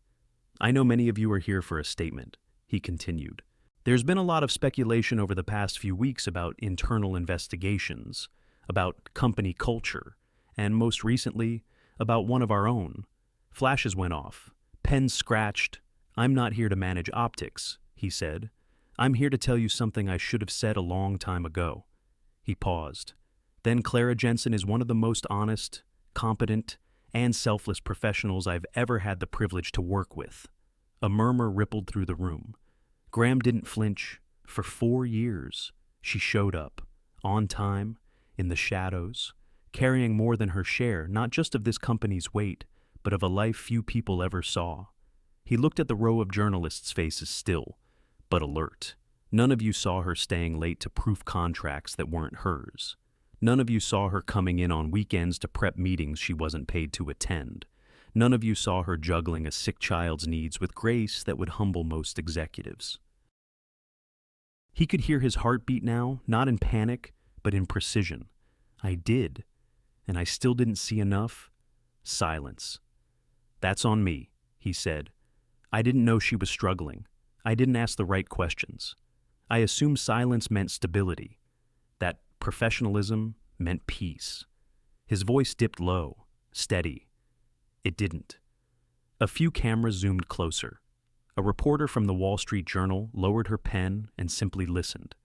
"I know many of you are here for a statement," he continued. "There's been a lot of speculation over the past few weeks about internal investigations, about company culture, and most recently, about one of our own. Flashes went off. Pens scratched. I'm not here to manage optics," he said. "I'm here to tell you something I should have said a long time ago." He paused. "Then Clara Jensen is one of the most honest, competent, and selfless professionals I've ever had the privilege to work with." A murmur rippled through the room. Graham didn't flinch. For 4 years, she showed up, on time, in the shadows, carrying more than her share, not just of this company's weight, but of a life few people ever saw. He looked at the row of journalists' faces still, but alert. None of you saw her staying late to proof contracts that weren't hers. None of you saw her coming in on weekends to prep meetings she wasn't paid to attend. None of you saw her juggling a sick child's needs with grace that would humble most executives. He could hear his heartbeat now, not in panic, but in precision. "I did, and I still didn't see enough." Silence. "That's on me," he said. "I didn't know she was struggling. I didn't ask the right questions. I assumed silence meant stability, that professionalism meant peace." His voice dipped low, steady. It didn't. A few cameras zoomed closer. A reporter from the Wall Street Journal lowered her pen and simply listened.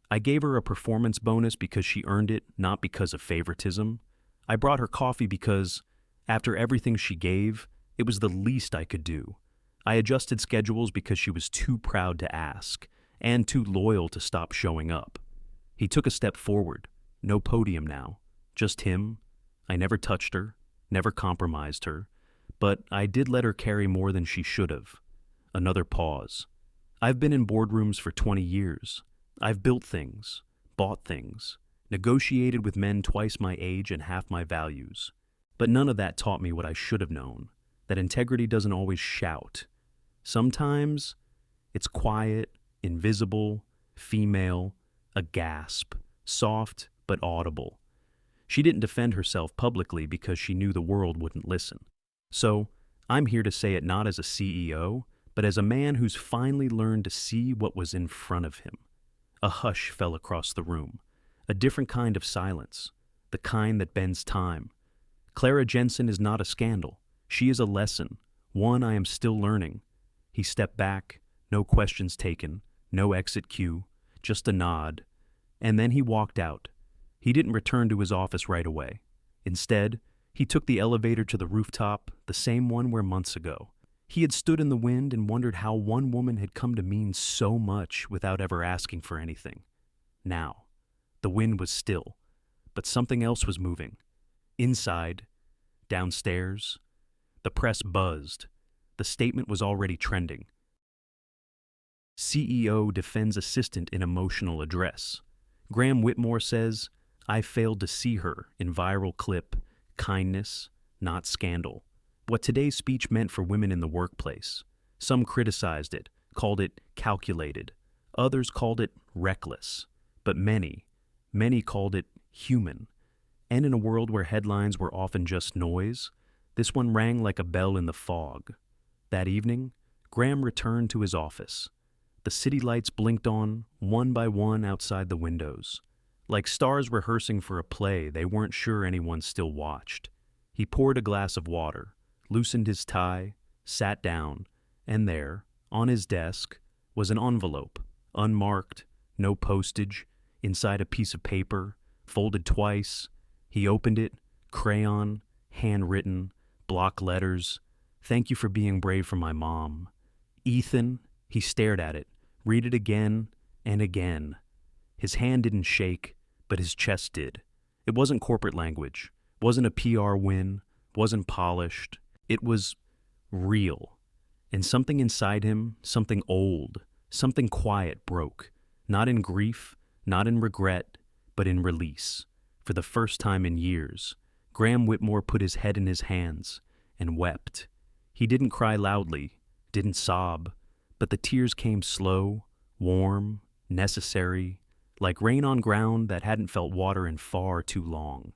"I gave her a performance bonus because she earned it, not because of favoritism. I brought her coffee because, after everything she gave, it was the least I could do. I adjusted schedules because she was too proud to ask, and too loyal to stop showing up." He took a step forward. No podium now. Just him. "I never touched her, never compromised her, but I did let her carry more than she should have." Another pause. "I've been in boardrooms for 20 years. I've built things, bought things, negotiated with men twice my age and half my values. But none of that taught me what I should have known, that integrity doesn't always shout. Sometimes it's quiet, invisible, female, a gasp, soft but audible." She didn't defend herself publicly because she knew the world wouldn't listen. So, I'm here to say it not as a CEO, but as a man who's finally learned to see what was in front of him. A hush fell across the room, a different kind of silence, the kind that bends time. Clara Jensen is not a scandal. She is a lesson, one I am still learning. He stepped back, no questions taken, no exit cue, just a nod, and then he walked out. He didn't return to his office right away. Instead, he took the elevator to the rooftop, the same one where months ago. He had stood in the wind and wondered how one woman had come to mean so much without ever asking for anything. Now, the wind was still, but something else was moving. Inside, downstairs, the press buzzed. The statement was already trending. CEO defends assistant in emotional address. Graham Whitmore says, "I failed to see her" in viral clip, kindness, not scandal. What today's speech meant for women in the workplace. Some criticized it, called it calculated. Others called it reckless, but many called it human. And in a world where headlines were often just noise, this one rang like a bell in the fog. That evening, Graham returned to his office. The city lights blinked on, one by one outside the windows. Like stars rehearsing for a play they weren't sure anyone still watched. He poured a glass of water, loosened his tie, sat down, and there, on his desk, was an envelope, unmarked, no postage, inside a piece of paper, folded twice. He opened it, crayon, handwritten, block letters. "Thank you for being brave for my mom." "Ethan," he stared at it, read it again and again. His hand didn't shake, but his chest did. It wasn't corporate language, wasn't a PR win, wasn't polished. It was real. And something inside him, something old, something quiet broke. Not in grief, not in regret, but in release. For the first time in years, Graham Whitmore put his head in his hands and wept. He didn't cry loudly, didn't sob, but the tears came slow, warm, necessary, like rain on ground that hadn't felt water in far too long.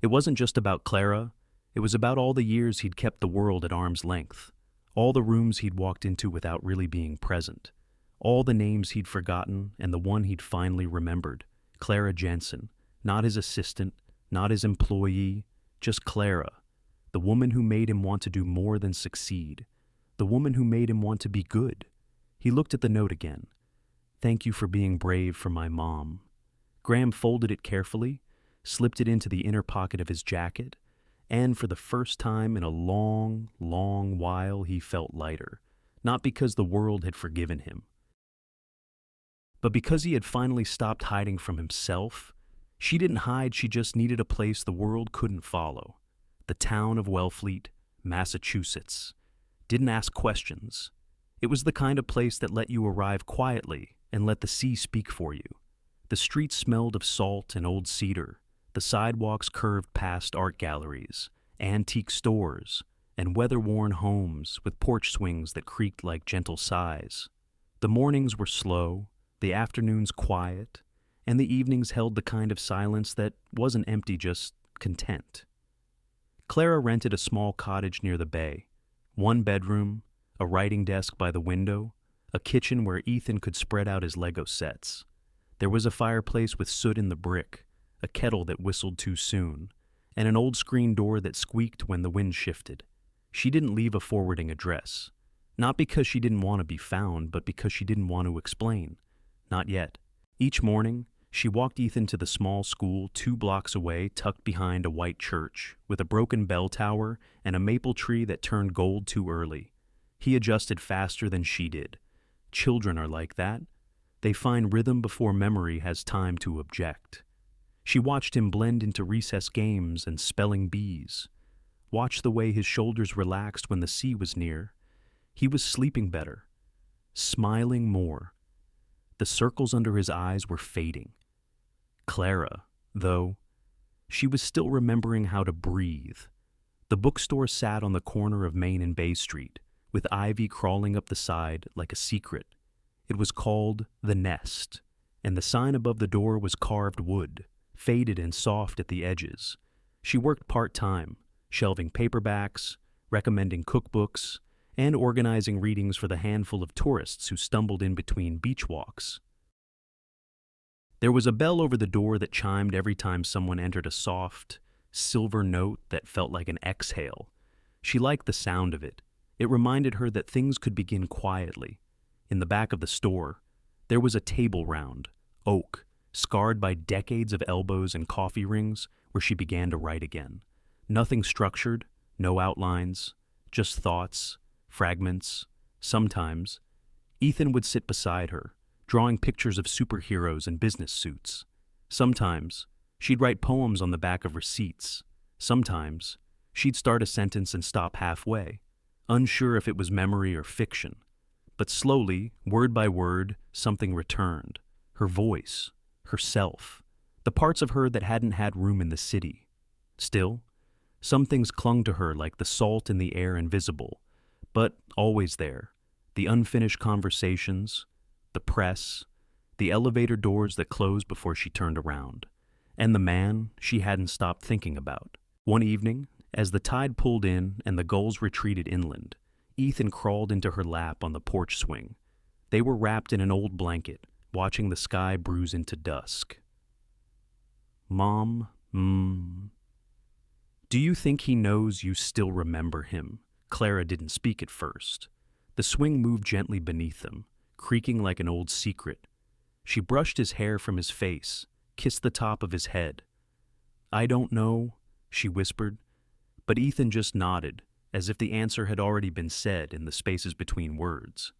It wasn't just about Clara, it was about all the years he'd kept the world at arm's length, all the rooms he'd walked into without really being present, all the names he'd forgotten and the one he'd finally remembered, Clara Jensen, not his assistant, not his employee, just Clara, the woman who made him want to do more than succeed, the woman who made him want to be good. He looked at the note again. "Thank you for being brave for my mom." Graham folded it carefully, slipped it into the inner pocket of his jacket, and for the first time in a long, long while he felt lighter, not because the world had forgiven him, but because he had finally stopped hiding from himself. She didn't hide, she just needed a place the world couldn't follow. The town of Wellfleet, Massachusetts. Didn't ask questions. It was the kind of place that let you arrive quietly and let the sea speak for you. The streets smelled of salt and old cedar. The sidewalks curved past art galleries, antique stores, and weather-worn homes with porch swings that creaked like gentle sighs. The mornings were slow, the afternoons quiet, and the evenings held the kind of silence that wasn't empty, just content. Clara rented a small cottage near the bay. One bedroom, a writing desk by the window, a kitchen where Ethan could spread out his Lego sets. There was a fireplace with soot in the brick, a kettle that whistled too soon, and an old screen door that squeaked when the wind shifted. She didn't leave a forwarding address. Not because she didn't want to be found, but because she didn't want to explain. Not yet. Each morning, she walked Ethan to the small school 2 blocks away, tucked behind a white church, with a broken bell tower and a maple tree that turned gold too early. He adjusted faster than she did. Children are like that. They find rhythm before memory has time to object. She watched him blend into recess games and spelling bees. Watched the way his shoulders relaxed when the sea was near. He was sleeping better, smiling more. The circles under his eyes were fading. Clara, though, she was still remembering how to breathe. The bookstore sat on the corner of Main and Bay Street, with ivy crawling up the side like a secret. It was called The Nest, and the sign above the door was carved wood, faded and soft at the edges. She worked part-time, shelving paperbacks, recommending cookbooks, and organizing readings for the handful of tourists who stumbled in between beach walks. There was a bell over the door that chimed every time someone entered, a soft, silver note that felt like an exhale. She liked the sound of it. It reminded her that things could begin quietly. In the back of the store, there was a table round, oak, scarred by decades of elbows and coffee rings, where she began to write again. Nothing structured, no outlines, just thoughts, fragments. Sometimes, Ethan would sit beside her, drawing pictures of superheroes in business suits. Sometimes, she'd write poems on the back of receipts. Sometimes, she'd start a sentence and stop halfway, unsure if it was memory or fiction. But slowly, word by word, something returned. Her voice, herself, the parts of her that hadn't had room in the city. Still, some things clung to her like the salt in the air, invisible, but always there. The unfinished conversations, the press, the elevator doors that closed before she turned around, and the man she hadn't stopped thinking about. One evening, as the tide pulled in and the gulls retreated inland, Ethan crawled into her lap on the porch swing. They were wrapped in an old blanket, watching the sky bruise into dusk. Mom, do you think he knows you still remember him? Clara didn't speak at first. The swing moved gently beneath them, creaking like an old secret. She brushed his hair from his face, kissed the top of his head. I don't know, she whispered, but Ethan just nodded, as if the answer had already been said in the spaces between words.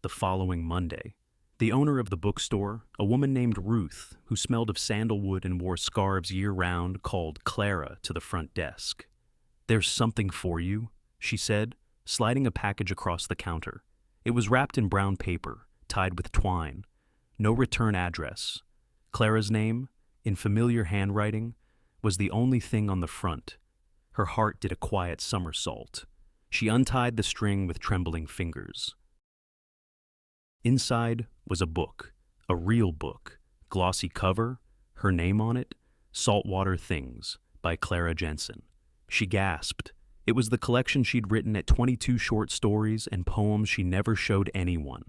The following Monday, the owner of the bookstore, a woman named Ruth, who smelled of sandalwood and wore scarves year-round, called Clara to the front desk. There's something for you, she said, sliding a package across the counter. It was wrapped in brown paper, tied with twine. No return address. Clara's name, in familiar handwriting, was the only thing on the front. Her heart did a quiet somersault. She untied the string with trembling fingers. Inside was a book, a real book, glossy cover, her name on it, Saltwater Things, by Clara Jensen. She gasped. It was the collection she'd written at 22 short stories and poems she never showed anyone.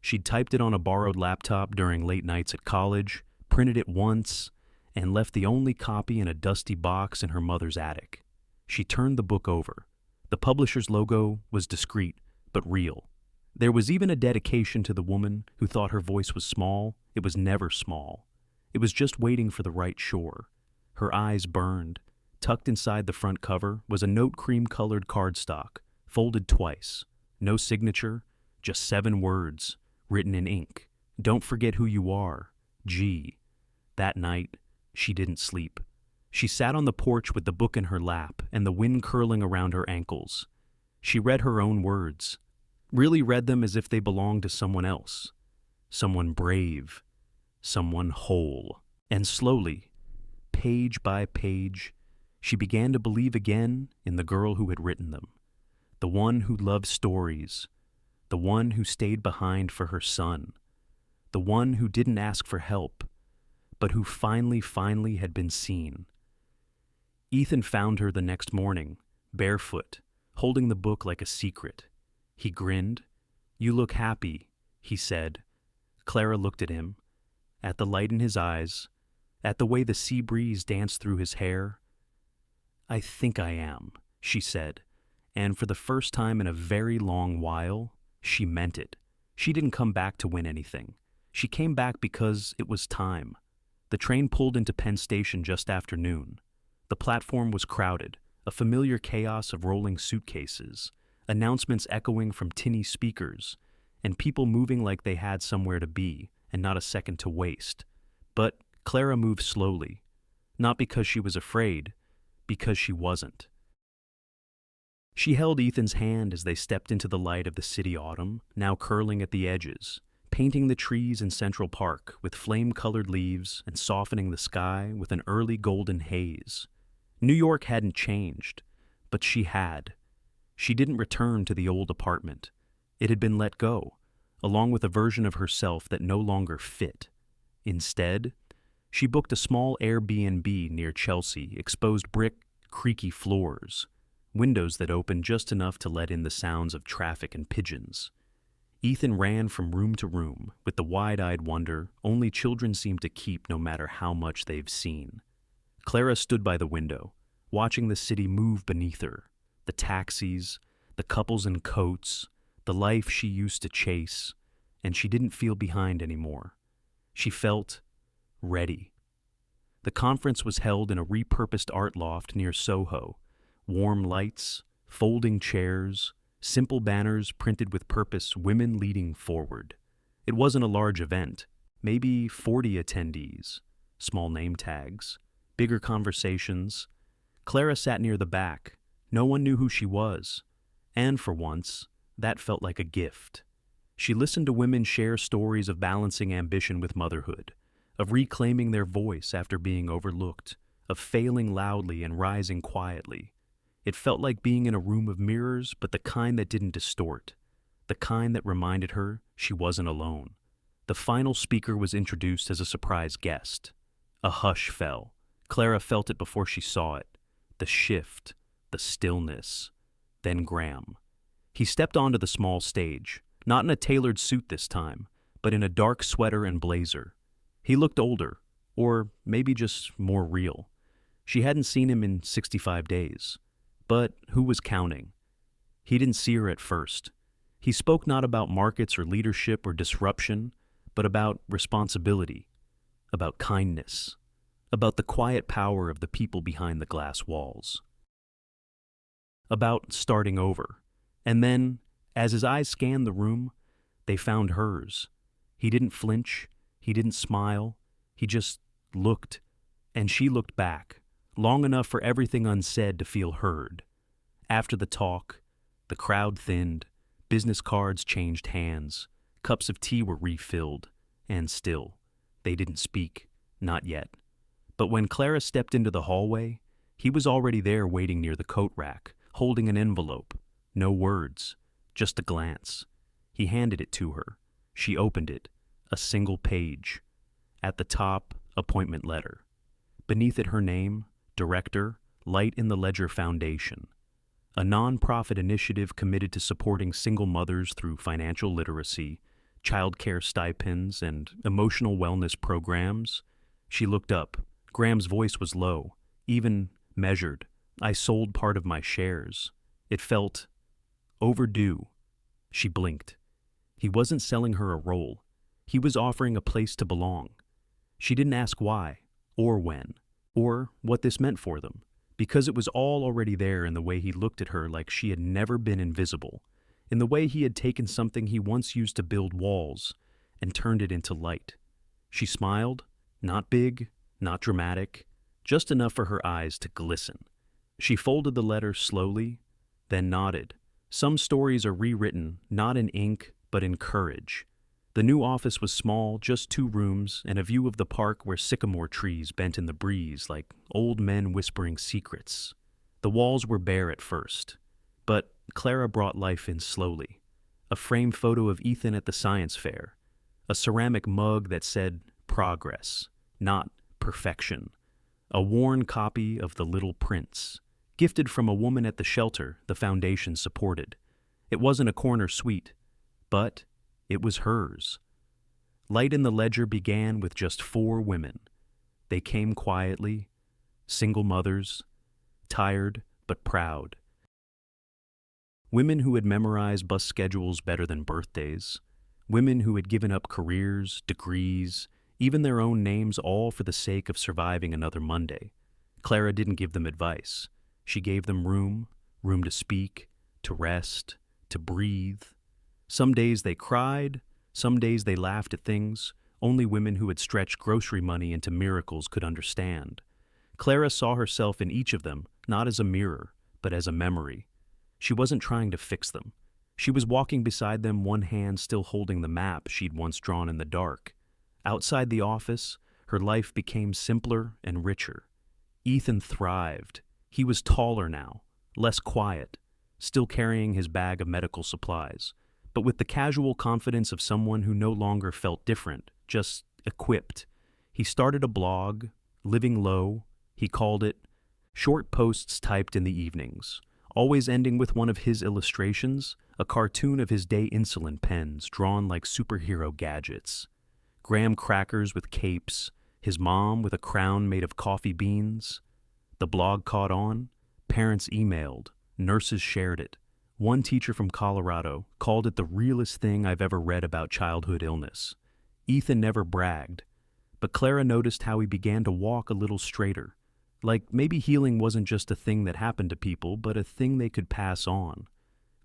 She'd typed it on a borrowed laptop during late nights at college, printed it once, and left the only copy in a dusty box in her mother's attic. She turned the book over. The publisher's logo was discreet, but real. There was even a dedication to the woman who thought her voice was small. It was never small. It was just waiting for the right shore. Her eyes burned. Tucked inside the front cover was a note cream-colored cardstock, folded twice. No signature, just 7 words, written in ink. Don't forget who you are, G. That night, she didn't sleep. She sat on the porch with the book in her lap and the wind curling around her ankles. She read her own words, really read them as if they belonged to someone else, someone brave, someone whole. And slowly, page by page, she began to believe again in the girl who had written them, the one who loved stories, the one who stayed behind for her son, the one who didn't ask for help, but who finally had been seen. Ethan found her the next morning, barefoot, holding the book like a secret. He grinned. You look happy, he said. Clara looked at him, at the light in his eyes, at the way the sea breeze danced through his hair. I think I am, she said, and for the first time in a very long while, she meant it. She didn't come back to win anything. She came back because it was time. The train pulled into Penn Station just after noon. The platform was crowded, a familiar chaos of rolling suitcases, announcements echoing from tinny speakers, and people moving like they had somewhere to be and not a second to waste. But Clara moved slowly, not because she was afraid, because she wasn't. She held Ethan's hand as they stepped into the light of the city autumn, now curling at the edges, painting the trees in Central Park with flame-colored leaves and softening the sky with an early golden haze. New York hadn't changed, but she had. She didn't return to the old apartment. It had been let go, along with a version of herself that no longer fit. Instead, she booked a small Airbnb near Chelsea, exposed brick, creaky floors, windows that opened just enough to let in the sounds of traffic and pigeons. Ethan ran from room to room with the wide-eyed wonder only children seem to keep no matter how much they've seen. Clara stood by the window, watching the city move beneath her, the taxis, the couples in coats, the life she used to chase, and she didn't feel behind anymore. She felt ready. The conference was held in a repurposed art loft near Soho. Warm lights, folding chairs, simple banners printed with purpose, women leading forward. It wasn't a large event, maybe 40 attendees, small name tags, bigger conversations. Clara sat near the back. No one knew who she was, and for once, that felt like a gift. She listened to women share stories of balancing ambition with motherhood, of reclaiming their voice after being overlooked, of failing loudly and rising quietly. It felt like being in a room of mirrors, but the kind that didn't distort, the kind that reminded her she wasn't alone. The final speaker was introduced as a surprise guest. A hush fell. Clara felt it before she saw it. The shift, the stillness. Then Graham. He stepped onto the small stage, not in a tailored suit this time, but in a dark sweater and blazer. He looked older, or maybe just more real. She hadn't seen him in 65 days. But who was counting? He didn't see her at first. He spoke not about markets or leadership or disruption, but about responsibility, about kindness, about the quiet power of the people behind the glass walls, about starting over. And then, as his eyes scanned the room, they found hers. He didn't flinch, he didn't smile, he just looked, and she looked back, long enough for everything unsaid to feel heard. After the talk, the crowd thinned, business cards changed hands, cups of tea were refilled, and still, they didn't speak, not yet. But when Clara stepped into the hallway, he was already there waiting near the coat rack, holding an envelope. No words, just a glance. He handed it to her. She opened it, a single page. At the top, appointment letter. Beneath it her name, Director, Light in the Ledger Foundation. A non-profit initiative committed to supporting single mothers through financial literacy, child care stipends, and emotional wellness programs. She looked up. Graham's voice was low, even measured. I sold part of my shares. It felt overdue. She blinked. He wasn't selling her a role. He was offering a place to belong. She didn't ask why, or when, or what this meant for them, because it was all already there in the way he looked at her like she had never been invisible, in the way he had taken something he once used to build walls and turned it into light. She smiled, not big, not dramatic, just enough for her eyes to glisten. She folded the letter slowly, then nodded. Some stories are rewritten, not in ink, but in courage. The new office was small, just 2 rooms, and a view of the park where sycamore trees bent in the breeze like old men whispering secrets. The walls were bare at first, but Clara brought life in slowly. A framed photo of Ethan at the science fair, a ceramic mug that said progress, not perfection, a worn copy of The Little Prince, gifted from a woman at the shelter the foundation supported. It wasn't a corner suite, but it was hers. Light in the Ledger began with just 4 women. They came quietly, single mothers, tired but proud. Women who had memorized bus schedules better than birthdays. Women who had given up careers, degrees, even their own names, all for the sake of surviving another Monday. Clara didn't give them advice. She gave them room to speak, to rest, to breathe. Some days they cried, some days they laughed at things only women who had stretched grocery money into miracles could understand. Clara saw herself in each of them, not as a mirror, but as a memory. She wasn't trying to fix them. She was walking beside them, one hand still holding the map she'd once drawn in the dark. Outside the office, her life became simpler and richer. Ethan thrived. He was taller now, less quiet, still carrying his bag of medical supplies, but with the casual confidence of someone who no longer felt different, just equipped. He started a blog, Living Low, he called it, short posts typed in the evenings, always ending with one of his illustrations, a cartoon of his day insulin pens drawn like superhero gadgets. Graham crackers with capes, his mom with a crown made of coffee beans. The blog caught on, parents emailed, nurses shared it. One teacher from Colorado called it the realest thing I've ever read about childhood illness. Ethan never bragged, but Clara noticed how he began to walk a little straighter, like maybe healing wasn't just a thing that happened to people, but a thing they could pass on.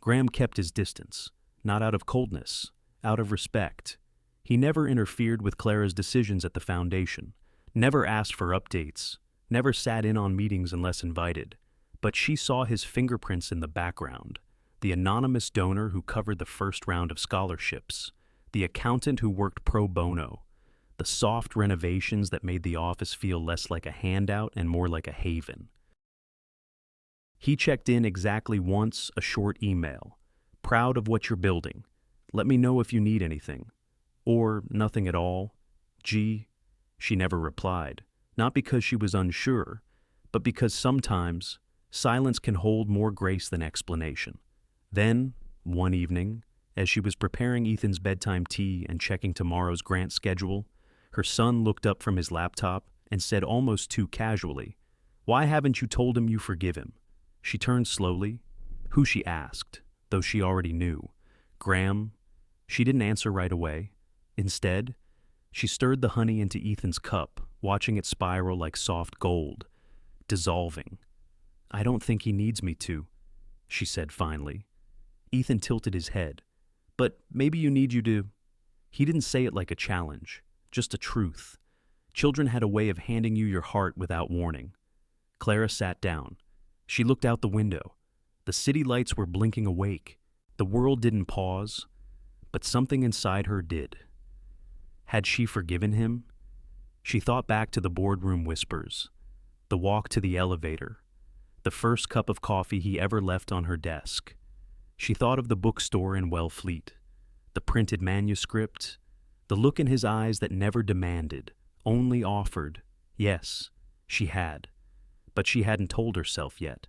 Graham kept his distance, not out of coldness, out of respect. He never interfered with Clara's decisions at the foundation, never asked for updates, never sat in on meetings unless invited. But she saw his fingerprints in the background, the anonymous donor who covered the first round of scholarships, the accountant who worked pro bono, the soft renovations that made the office feel less like a handout and more like a haven. He checked in exactly once, a short email. Proud of what you're building. Let me know if you need anything. Or nothing at all? Gee, she never replied, not because she was unsure, but because sometimes silence can hold more grace than explanation. Then, one evening, as she was preparing Ethan's bedtime tea and checking tomorrow's grant schedule, her son looked up from his laptop and said almost too casually, "Why haven't you told him you forgive him?" She turned slowly. Who, she asked, though she already knew. Graham. She didn't answer right away. Instead, she stirred the honey into Ethan's cup, watching it spiral like soft gold, dissolving. "I don't think he needs me to," she said finally. Ethan tilted his head. "But maybe you to." He didn't say it like a challenge, just a truth. Children had a way of handing you your heart without warning. Clara sat down. She looked out the window. The city lights were blinking awake. The world didn't pause, but something inside her did. Had she forgiven him? She thought back to the boardroom whispers, the walk to the elevator, the first cup of coffee he ever left on her desk. She thought of the bookstore in Wellfleet, the printed manuscript, the look in his eyes that never demanded, only offered. Yes, she had, but she hadn't told herself yet.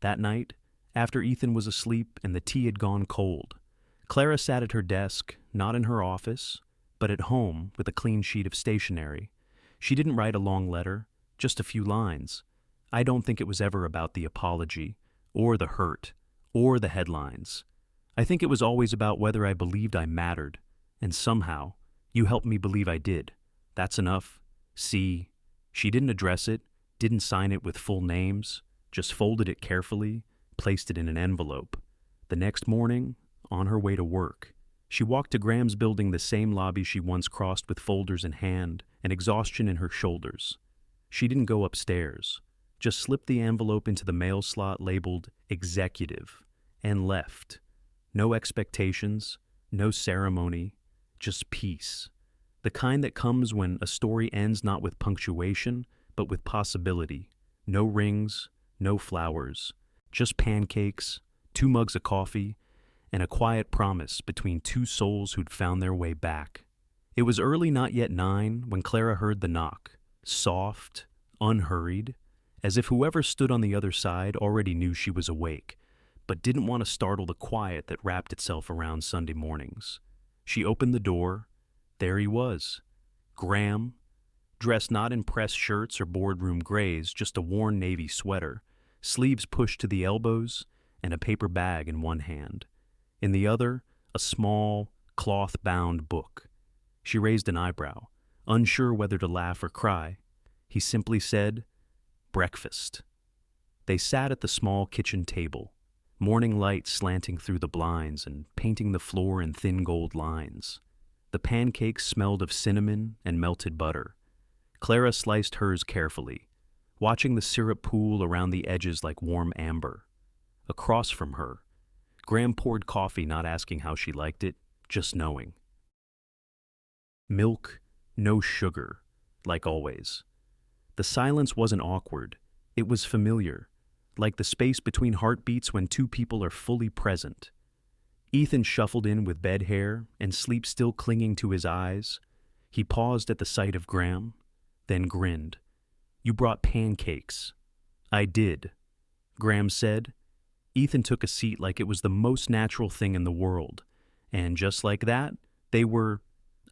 That night, after Ethan was asleep and the tea had gone cold, Clara sat at her desk, not in her office, but at home with a clean sheet of stationery. She didn't write a long letter, just a few lines. I don't think it was ever about the apology, or the hurt, or the headlines. I think it was always about whether I believed I mattered, and somehow, you helped me believe I did. That's enough. See, she didn't address it, didn't sign it with full names, just folded it carefully, placed it in an envelope. The next morning, on her way to work, she walked to Graham's building, the same lobby she once crossed with folders in hand and exhaustion in her shoulders. She didn't go upstairs, just slipped the envelope into the mail slot labeled Executive and left. No expectations, no ceremony, just peace. The kind that comes when a story ends not with punctuation, but with possibility. No rings, no flowers, just pancakes, 2 mugs of coffee, and a quiet promise between 2 souls who'd found their way back. It was early, not yet 9, when Clara heard the knock, soft, unhurried, as if whoever stood on the other side already knew she was awake, but didn't want to startle the quiet that wrapped itself around Sunday mornings. She opened the door. There he was, Graham, dressed not in pressed shirts or boardroom grays, just a worn navy sweater, sleeves pushed to the elbows, and a paper bag in one hand. In the other, a small, cloth-bound book. She raised an eyebrow, unsure whether to laugh or cry. He simply said, "Breakfast." They sat at the small kitchen table, morning light slanting through the blinds and painting the floor in thin gold lines. The pancakes smelled of cinnamon and melted butter. Clara sliced hers carefully, watching the syrup pool around the edges like warm amber. Across from her, Graham poured coffee, not asking how she liked it, just knowing. Milk, no sugar, like always. The silence wasn't awkward. It was familiar, like the space between heartbeats when 2 people are fully present. Ethan shuffled in with bed hair and sleep still clinging to his eyes. He paused at the sight of Graham, then grinned. "You brought pancakes." "I did," Graham said. Ethan took a seat like it was the most natural thing in the world, and just like that, they were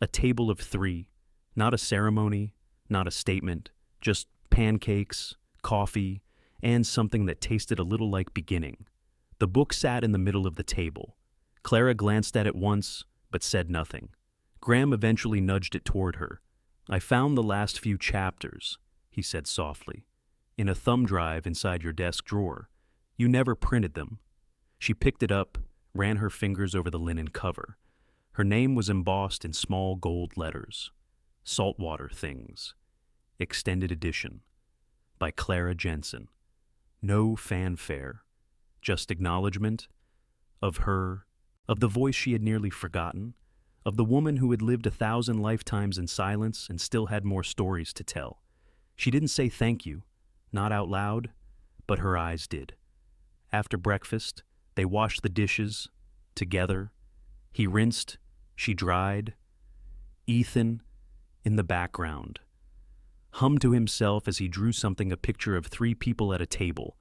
a table of 3, not a ceremony, not a statement, just pancakes, coffee, and something that tasted a little like beginning. The book sat in the middle of the table. Clara glanced at it once, but said nothing. Graham eventually nudged it toward her. "I found the last few chapters," he said softly, "in a thumb drive inside your desk drawer. You never printed them." She picked it up, ran her fingers over the linen cover. Her name was embossed in small gold letters. Saltwater Things. Extended Edition. By Clara Jensen. No fanfare. Just acknowledgement of her, of the voice she had nearly forgotten, of the woman who had lived 1,000 lifetimes in silence and still had more stories to tell. She didn't say thank you, not out loud, but her eyes did. After breakfast, they washed the dishes, together. He rinsed, She dried. Ethan, in the background, hummed to himself as he drew something a picture of three people at a table,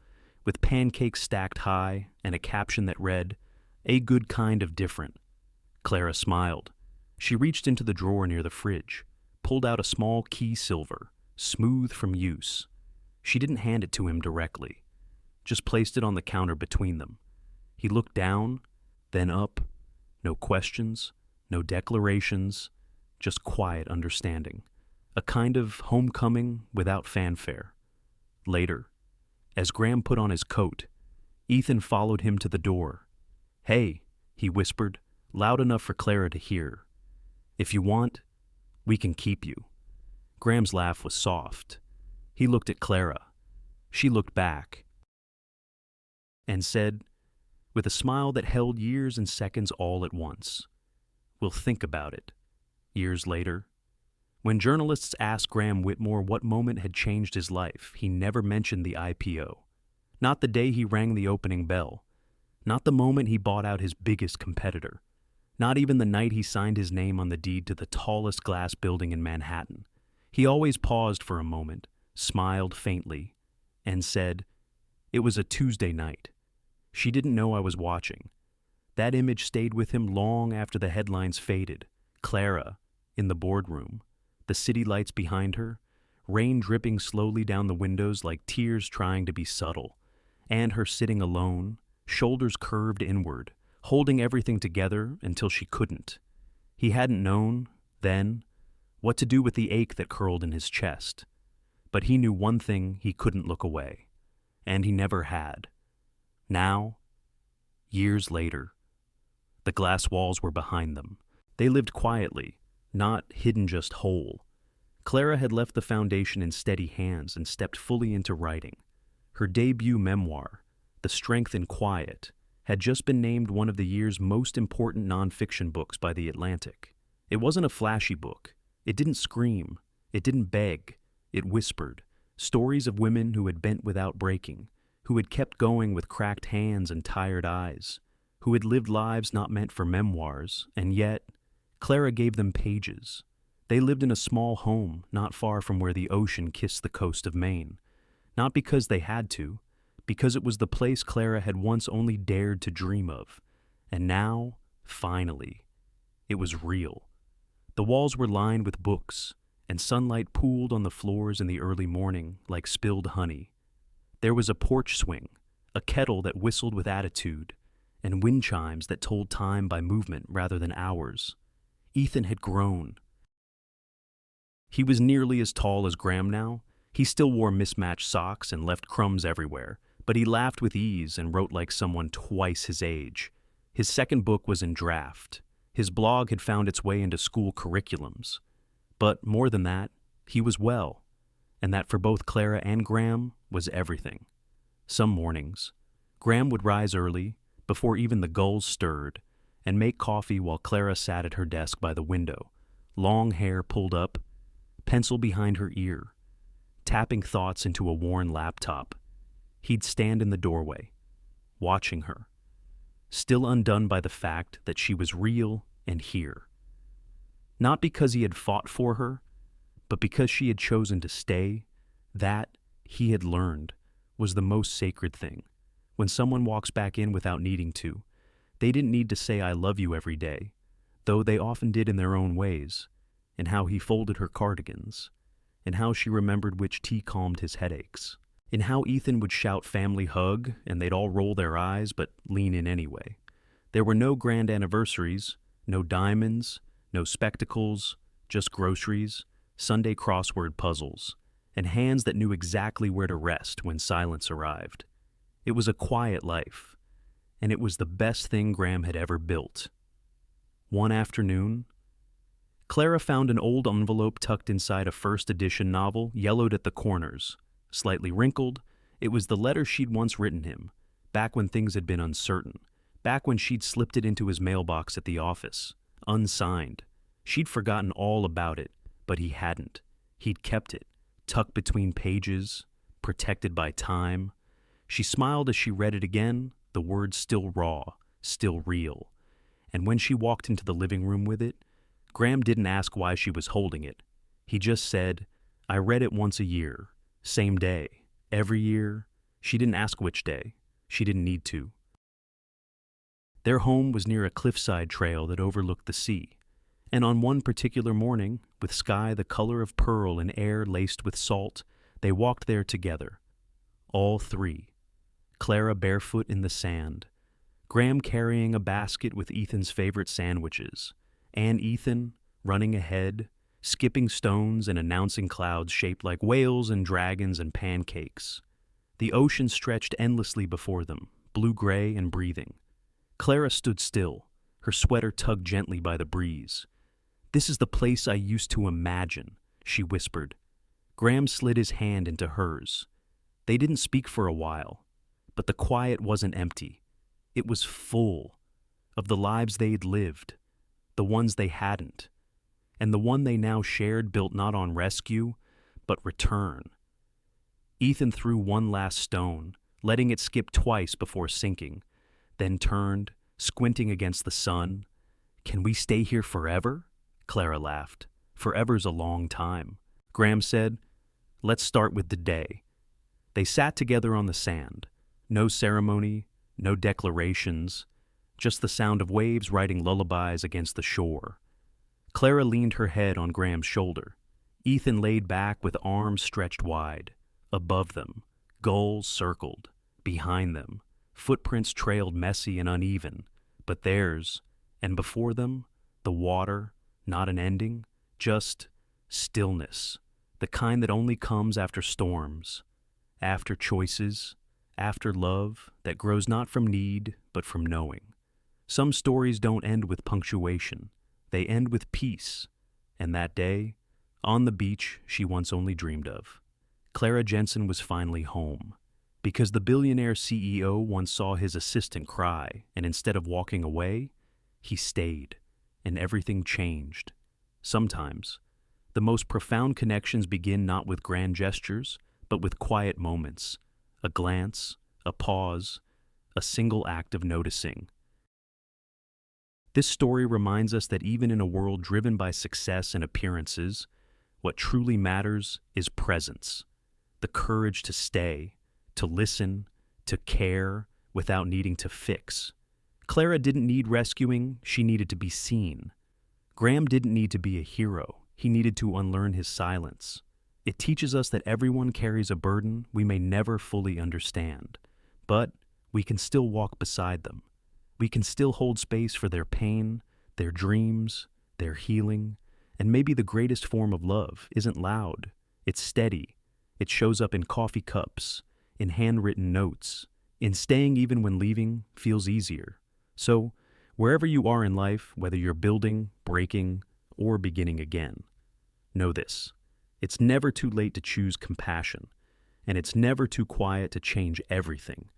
with pancakes stacked high and a caption that read, "A good kind of different." Clara smiled. She reached into the drawer near the fridge, pulled out a small key silver, smooth from use. She didn't hand it to him directly, just placed it on the counter between them. He looked down, then up. No questions, no declarations, just quiet understanding. A kind of homecoming without fanfare. Later, as Graham put on his coat, Ethan followed him to the door. "Hey," he whispered, loud enough for Clara to hear. "If you want, we can keep you." Graham's laugh was soft. He looked at Clara. She looked back and said, with a smile that held years and seconds all at once, "We'll think about it." Years later, when journalists asked Graham Whitmore what moment had changed his life, he never mentioned the IPO. Not the day he rang the opening bell. Not the moment he bought out his biggest competitor. Not even the night he signed his name on the deed to the tallest glass building in Manhattan. He always paused for a moment, smiled faintly, and said, "It was a Tuesday night. She didn't know I was watching." That image stayed with him long after the headlines faded. Clara, in the boardroom, the city lights behind her, rain dripping slowly down the windows like tears trying to be subtle, and her sitting alone, shoulders curved inward, holding everything together until she couldn't. He hadn't known, then, what to do with the ache that curled in his chest. But he knew one thing: he couldn't look away. And he never had. Now, years later, the glass walls were behind them. They lived quietly, not hidden, just whole. Clara had left the foundation in steady hands and stepped fully into writing. Her debut memoir, The Strength in Quiet, had just been named one of the year's most important nonfiction books by The Atlantic. It wasn't a flashy book. It didn't scream. It didn't beg. It whispered. Stories of women who had bent without breaking, who had kept going with cracked hands and tired eyes, who had lived lives not meant for memoirs, and yet Clara gave them pages. They lived in a small home not far from where the ocean kissed the coast of Maine. Not because they had to, because it was the place Clara had once only dared to dream of. And now, finally, it was real. The walls were lined with books, and sunlight pooled on the floors in the early morning like spilled honey. There was a porch swing, a kettle that whistled with attitude, and wind chimes that told time by movement rather than hours. Ethan had grown. He was nearly as tall as Graham now. He still wore mismatched socks and left crumbs everywhere, but he laughed with ease and wrote like someone twice his age. His second book was in draft. His blog had found its way into school curriculums. But more than that, he was well, and that for both Clara and Graham was everything. Some mornings, Graham would rise early, before even the gulls stirred, and make coffee while Clara sat at her desk by the window, long hair pulled up, pencil behind her ear, tapping thoughts into a worn laptop. He'd stand in the doorway, watching her, still undone by the fact that she was real and here. Not because he had fought for her, but because she had chosen to stay. That, he had learned, was the most sacred thing. When someone walks back in without needing to, they didn't need to say "I love you" every day, though they often did in their own ways, and how he folded her cardigans, and how she remembered which tea calmed his headaches, and how Ethan would shout "family hug," and they'd all roll their eyes but lean in anyway. There were no grand anniversaries, no diamonds, no spectacles, just groceries, Sunday crossword puzzles, and hands that knew exactly where to rest when silence arrived. It was a quiet life, and it was the best thing Graham had ever built. One afternoon, Clara found an old envelope tucked inside a first edition novel, yellowed at the corners. Slightly wrinkled, it was the letter she'd once written him, back when things had been uncertain, back when she'd slipped it into his mailbox at the office, unsigned. She'd forgotten all about it, but he hadn't. He'd kept it, tucked between pages, protected by time. She smiled as she read it again, the words still raw, still real. and when she walked into the living room with it, Graham didn't ask why she was holding it. He just said, "I read it once a year, same day, every year." She didn't ask which day. She didn't need to. Their home was near a cliffside trail that overlooked the sea, and on one particular morning, with sky the color of pearl and air laced with salt, they walked there together. All three. Clara barefoot in the sand, Graham carrying a basket with Ethan's favorite sandwiches, and Ethan running ahead, skipping stones and announcing clouds shaped like whales and dragons and pancakes. The ocean stretched endlessly before them, blue-gray and breathing. Clara stood still, her sweater tugged gently by the breeze. "This is the place I used to imagine," she whispered. Graham slid his hand into hers. They didn't speak for a while, but the quiet wasn't empty. It was full of the lives they'd lived, the ones they hadn't, and the one they now shared built not on rescue, but return. Ethan threw one last stone, letting it skip twice before sinking, then turned, squinting against the sun. "Can we stay here forever?" Clara laughed. "Forever's a long time." Graham said, "Let's start with the day." They sat together on the sand. No ceremony, no declarations, just the sound of waves writing lullabies against the shore. Clara leaned her head on Graham's shoulder. Ethan laid back with arms stretched wide. Above them, gulls circled. Behind them, footprints trailed messy and uneven, but theirs, and before them, the water, not an ending, just stillness, the kind that only comes after storms, after choices, after love that grows not from need, but from knowing. Some stories don't end with punctuation. They end with peace. And that day, on the beach she once only dreamed of, Clara Jensen was finally home. Because the billionaire CEO once saw his assistant cry, and instead of walking away, he stayed, and everything changed. Sometimes, the most profound connections begin not with grand gestures, but with quiet moments, a glance, a pause, a single act of noticing. This story reminds us that even in a world driven by success and appearances, what truly matters is presence, the courage to stay, to listen, to care without needing to fix. Clara didn't need rescuing, she needed to be seen. Graham didn't need to be a hero, he needed to unlearn his silence. It teaches us that everyone carries a burden we may never fully understand, but we can still walk beside them. We can still hold space for their pain, their dreams, their healing, and maybe the greatest form of love isn't loud, it's steady. It shows up in coffee cups, in handwritten notes, in staying even when leaving feels easier. So, wherever you are in life, whether you're building, breaking, or beginning again, know this: it's never too late to choose compassion, and it's never too quiet to change everything.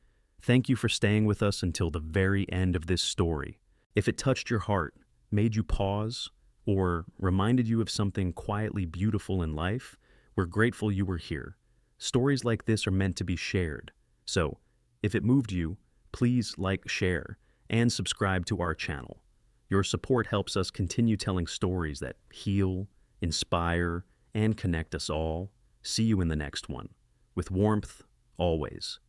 Thank you for staying with us until the very end of this story. If it touched your heart, made you pause, or reminded you of something quietly beautiful in life, we're grateful you were here. Stories like this are meant to be shared. So, if it moved you, please like, share, and subscribe to our channel. Your support helps us continue telling stories that heal, inspire, and connect us all. See you in the next one. With warmth, always.